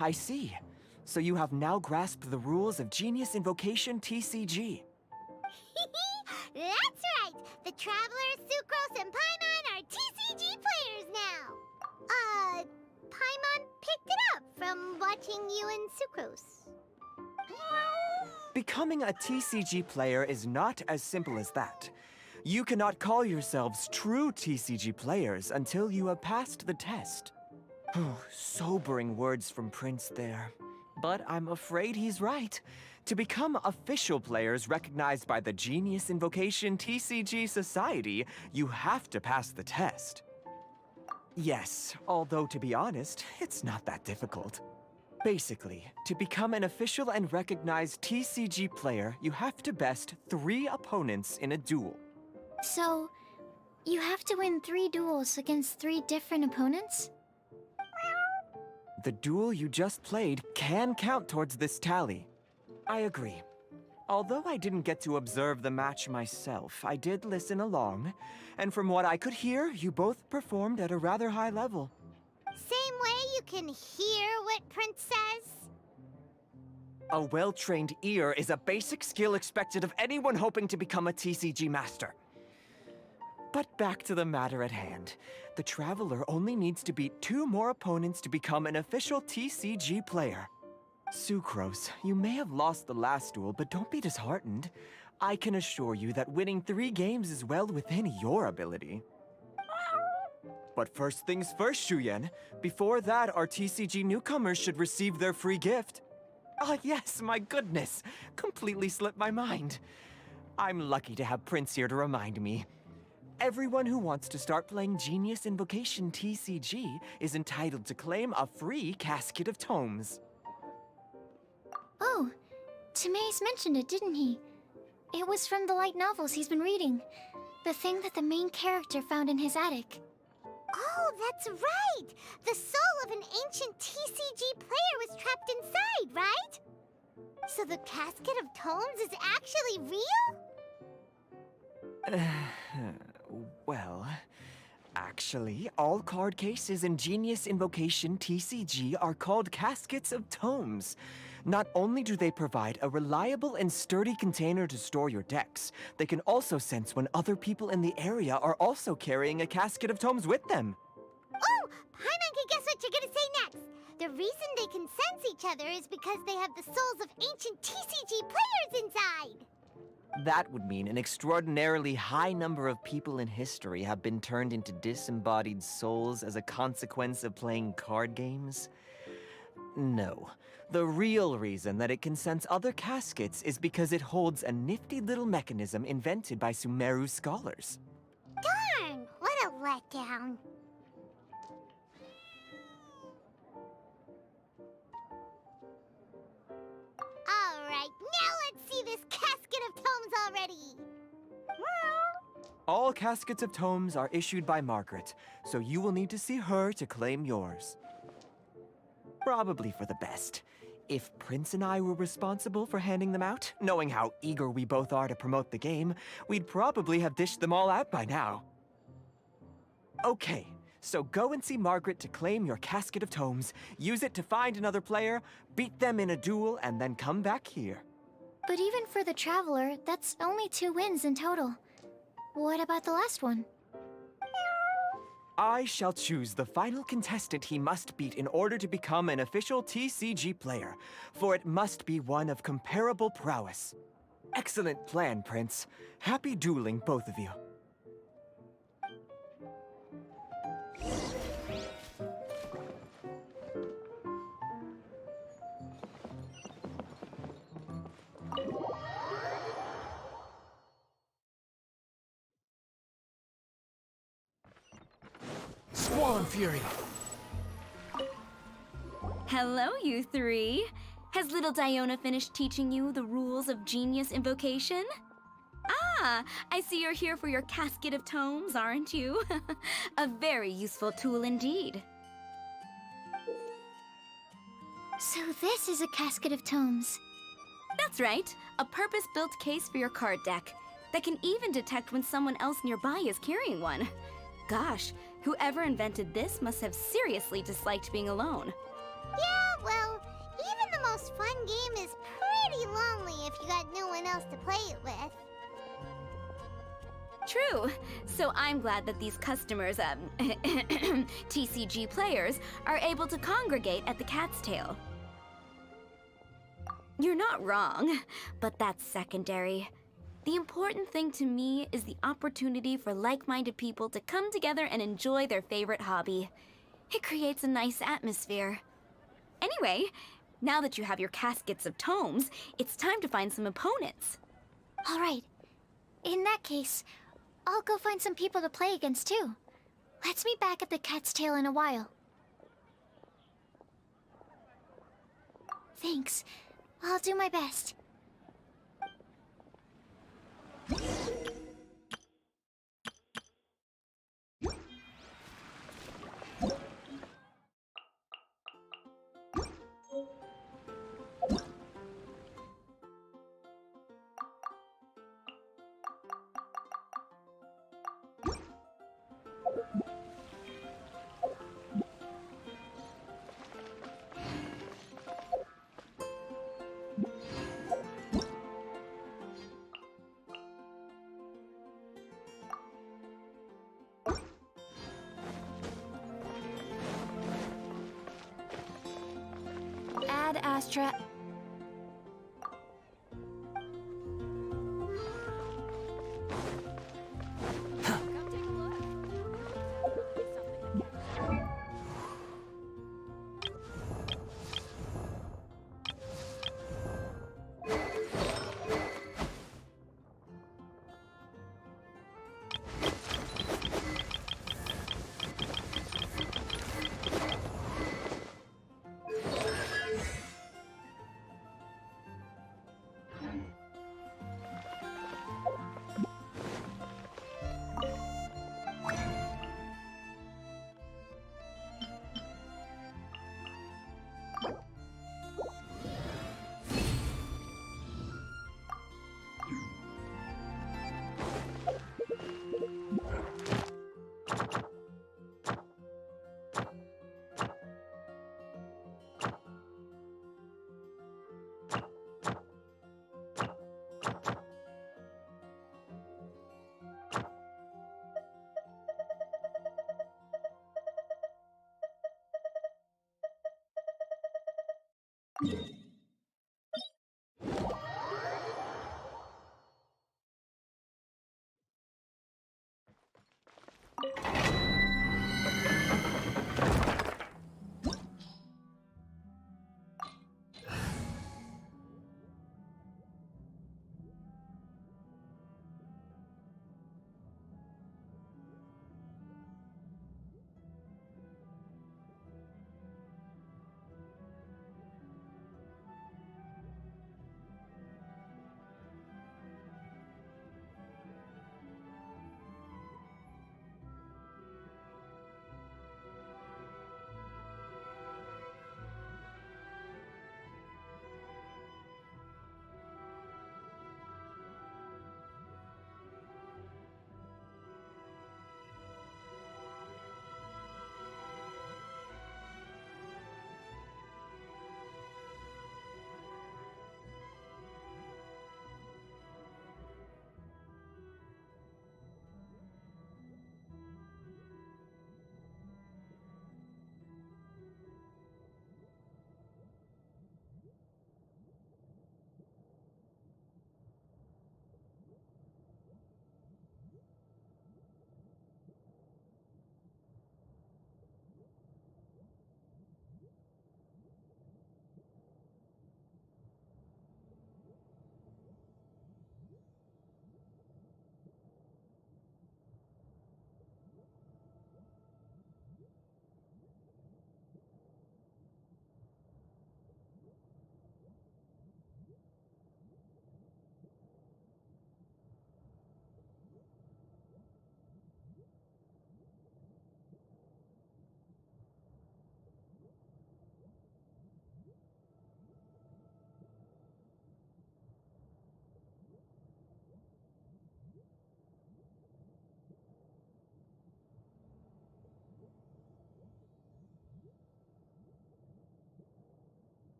I see. So you have now grasped the rules of Genius Invocation TCG. That's right! The Travelers, Sucrose, and Paimon are TCG players now! Paimon picked it up from watching you and Sucrose. Becoming a TCG player is not as simple as that. You cannot call yourselves true TCG players until you have passed the test. Sobering words from Prince there. But I'm afraid he's right. To become official players recognized by the Genius Invocation TCG Society, you have to pass the test. Yes, although to be honest, it's not that difficult. Basically, to become an official and recognized TCG player, you have to best 3 opponents in a duel. So, you have to win 3 duels against 3 different opponents? The duel you just played can count towards this tally. I agree. Although I didn't get to observe the match myself, I did listen along, and from what I could hear, you both performed at a rather high level. Same way you can hear what Prince says? A well-trained ear is a basic skill expected of anyone hoping to become a TCG master. But back to the matter at hand. The Traveler only needs to beat 2 more opponents to become an official TCG player. Sucrose, you may have lost the last duel, but don't be disheartened. I can assure you that winning 3 games is well within your ability. But first things first, Shuyen. Before that, our TCG newcomers should receive their free gift. Ah, yes, my goodness. Completely slipped my mind. I'm lucky to have Prince here to remind me. Everyone who wants to start playing Genius Invocation TCG is entitled to claim a free casket of tomes. Oh, Timaeus mentioned it, didn't he? It was from the light novels he's been reading. The thing that the main character found in his attic. Oh, that's right! The soul of an ancient TCG player was trapped inside, right? So the casket of tomes is actually real? Well, actually, all card cases in Genius Invocation TCG are called caskets of tomes. Not only do they provide a reliable and sturdy container to store your decks, they can also sense when other people in the area are also carrying a casket of tomes with them. Oh, Paimon can guess what you're gonna say next. The reason they can sense each other is because they have the souls of ancient TCG players inside. That would mean an extraordinarily high number of people in history have been turned into disembodied souls as a consequence of playing card games. No. The real reason that it can sense other caskets is because it holds a nifty little mechanism invented by Sumeru scholars. Darn, what a letdown. Alright, now let's see this casket of tomes already. All caskets of tomes are issued by Margaret, so you will need to see her to claim yours. Probably for the best. If Prince and I were responsible for handing them out, knowing how eager we both are to promote the game, we'd probably have dished them all out by now. Okay, so go and see Margaret to claim your casket of tomes, use it to find another player, beat them in a duel, and then come back here. But even for the Traveler, that's only 2 wins in total. What about the last one? I shall choose the final contestant he must beat in order to become an official TCG player, for it must be one of comparable prowess. Excellent plan, Prince. Happy dueling, both of you. Squall and Fury! Hello, you 3. Has little Diona finished teaching you the rules of Genius Invocation? Ah, I see you're here for your casket of tomes, aren't you? A very useful tool indeed. So this is a casket of tomes. That's right, a purpose-built case for your card deck that can even detect when someone else nearby is carrying one. Gosh, whoever invented this must have seriously disliked being alone. Yeah, well, even the most fun game is pretty lonely if you got no one else to play it with. True. So I'm glad that these customers, TCG players, are able to congregate at the Cat's Tail. You're not wrong, but that's secondary. The important thing to me is the opportunity for like-minded people to come together and enjoy their favorite hobby. It creates a nice atmosphere. Anyway, now that you have your caskets of tomes, it's time to find some opponents. All right. In that case, I'll go find some people to play against too. Let's meet back at the Cat's Tail in a while. Thanks. I'll do my best. Ad Astra.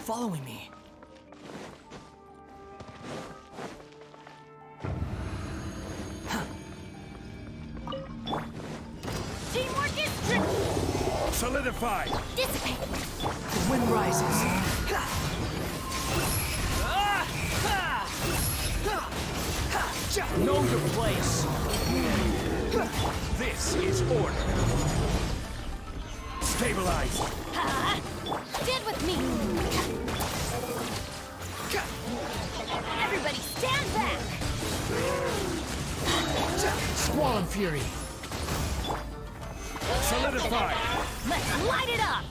following me. Teamwork is tricky! Solidify! Dissipate! The wind rises. Know your place. This is order. Stabilize! Stand with me! Everybody stand back! Squall and fury. Solidify! Let's light it up!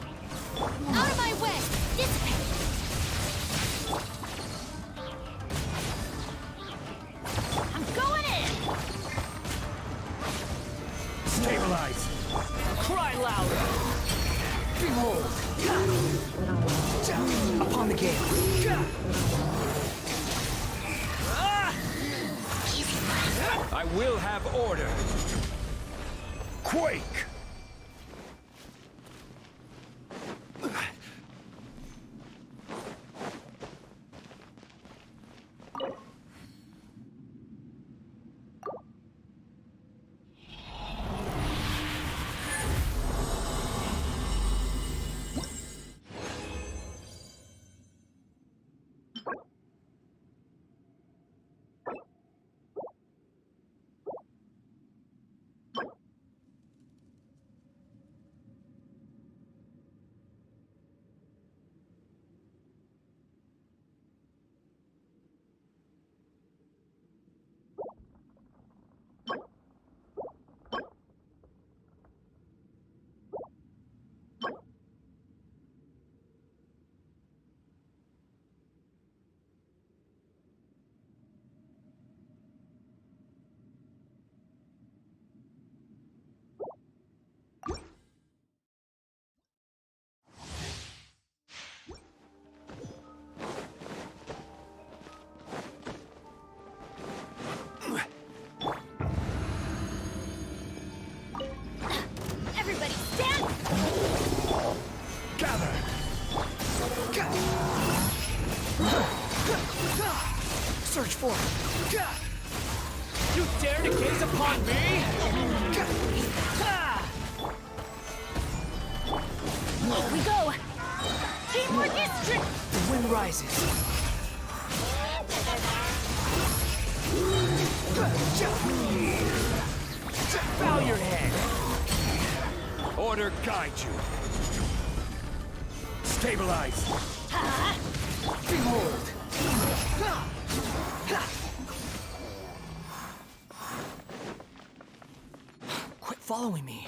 Out of my way! Dissipate! I'm going in! Stabilize! Cry louder. Behold. Upon the gale. I will have order! Quake! Everybody stand! Gather! Search for it. You dare to gaze upon me? Off we go! Teamwork is tricky! The wind rises. Bow your head. Order guide you! Stabilize! Behold. Quit following me.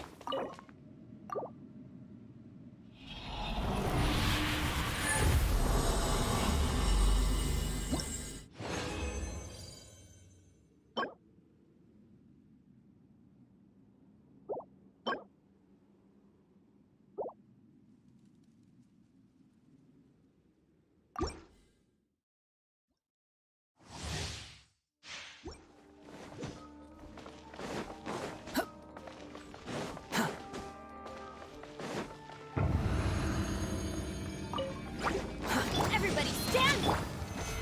Everybody stand!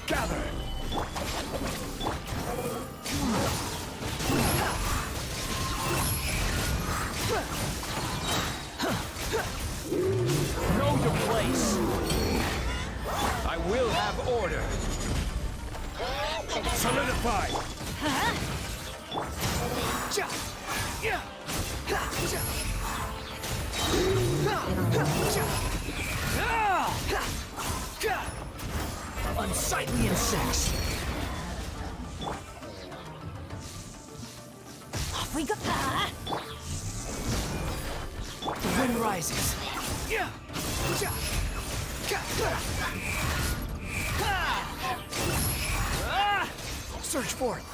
Gather! Know your place. I will have order! Solidify! Unsightly insects. Off we go! The wind rises. Search for it.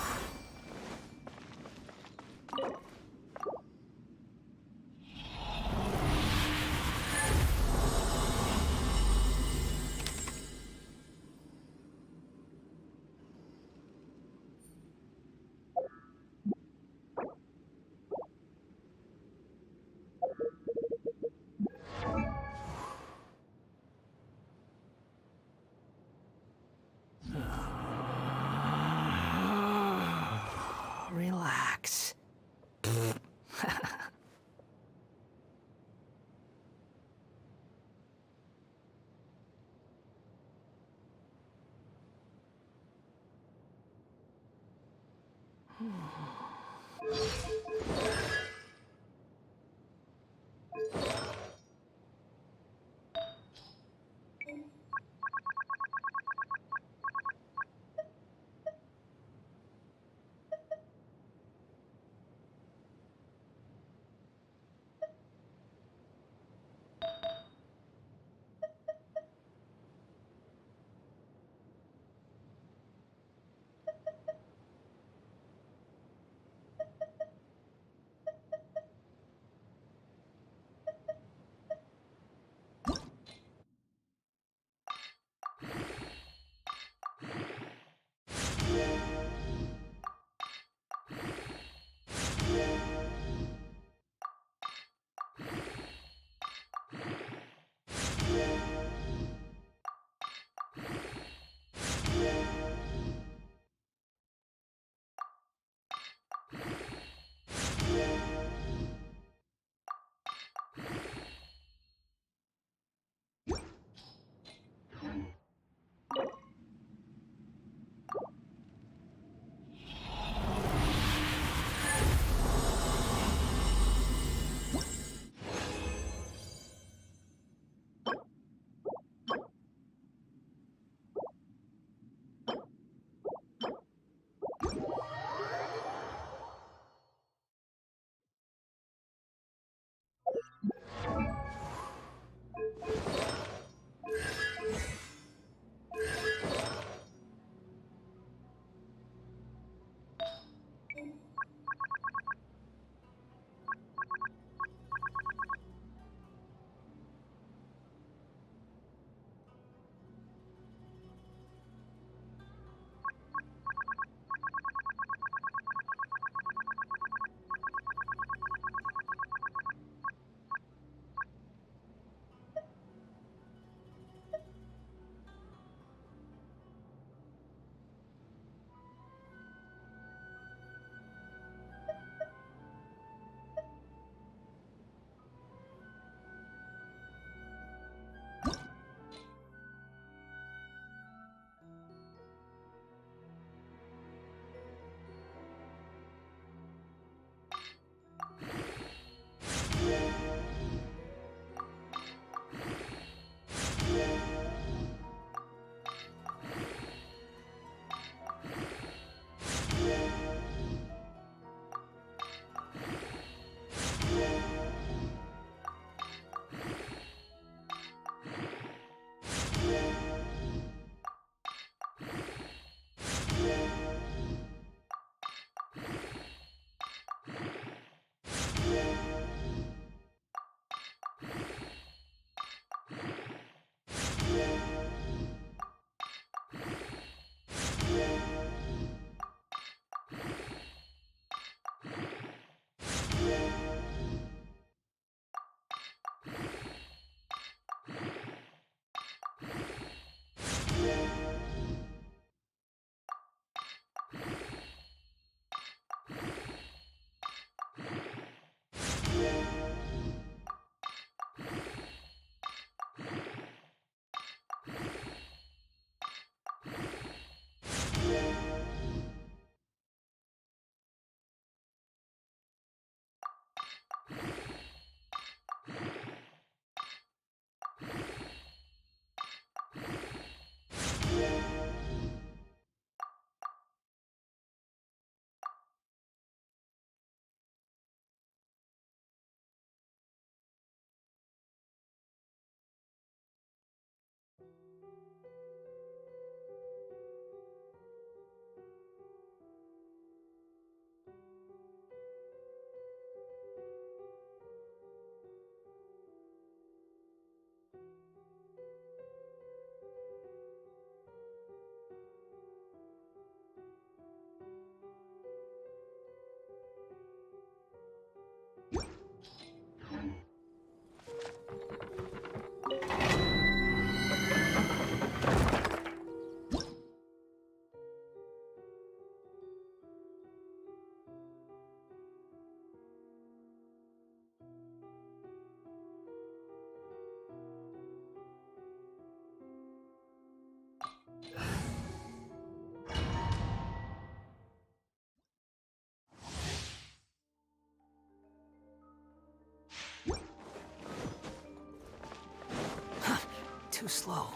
too slow.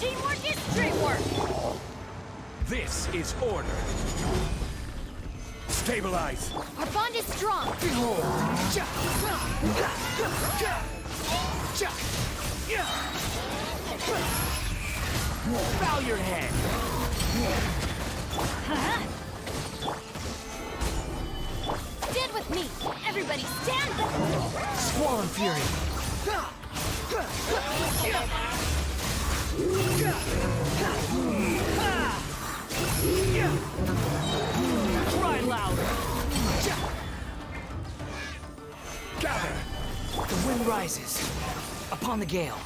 Teamwork is dreamwork! This is order. Stabilize. Our bond is strong. Behold! Bow your head! Stand with me! Everybody stand with Squall and Fury! Cry louder! Gather. The wind rises upon the gale.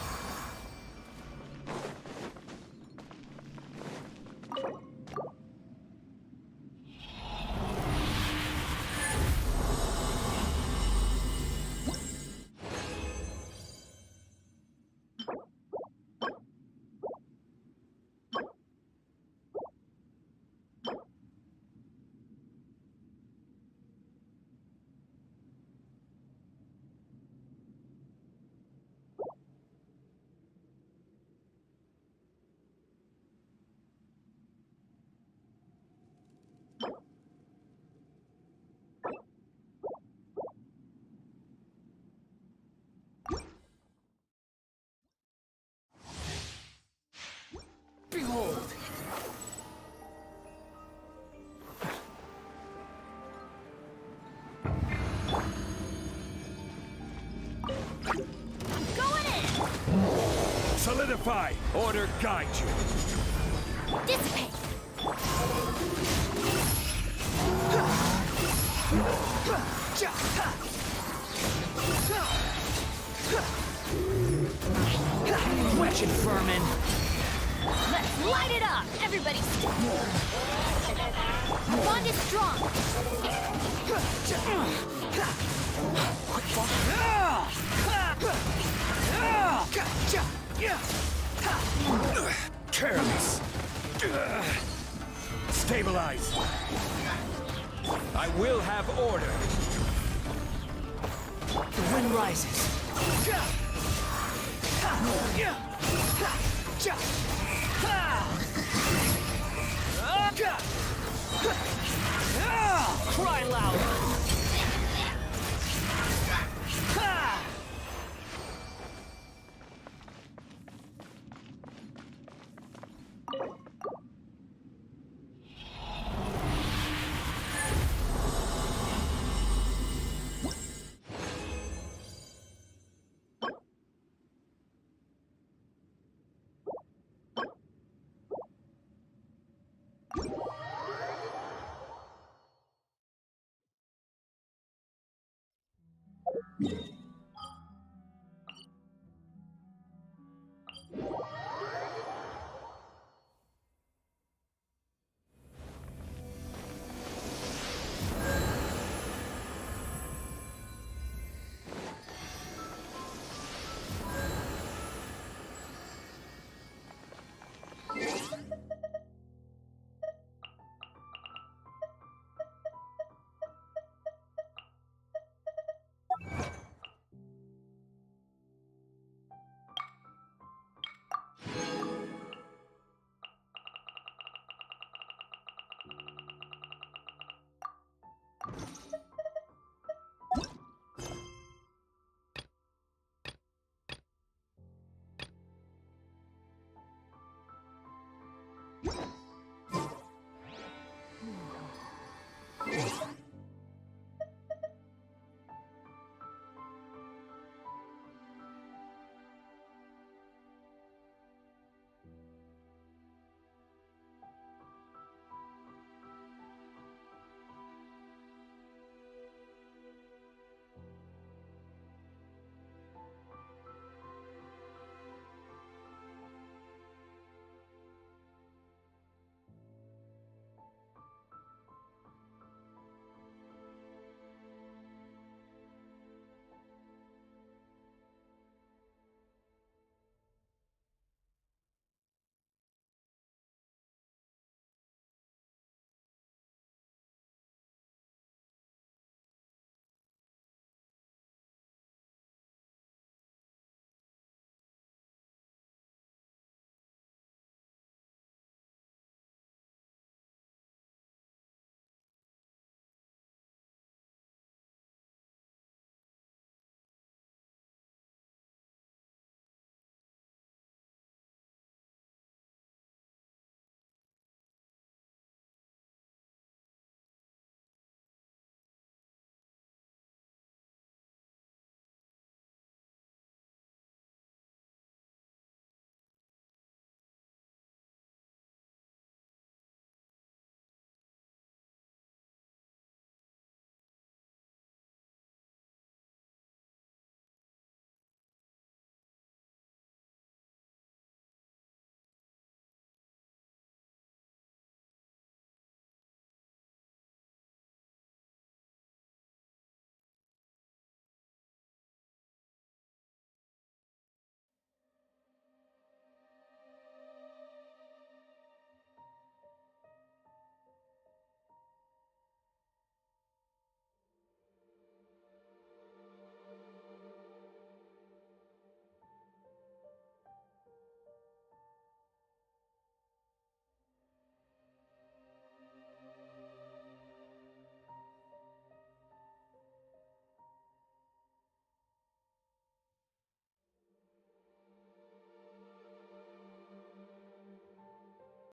Behold! going in! Solidify. Order guide you. Dissipate! Quench it, vermin! Let's light it up! Everybody Our bond is strong! Careless. Stabilize. I will have order. The wind rises. Cry louder! Yeah.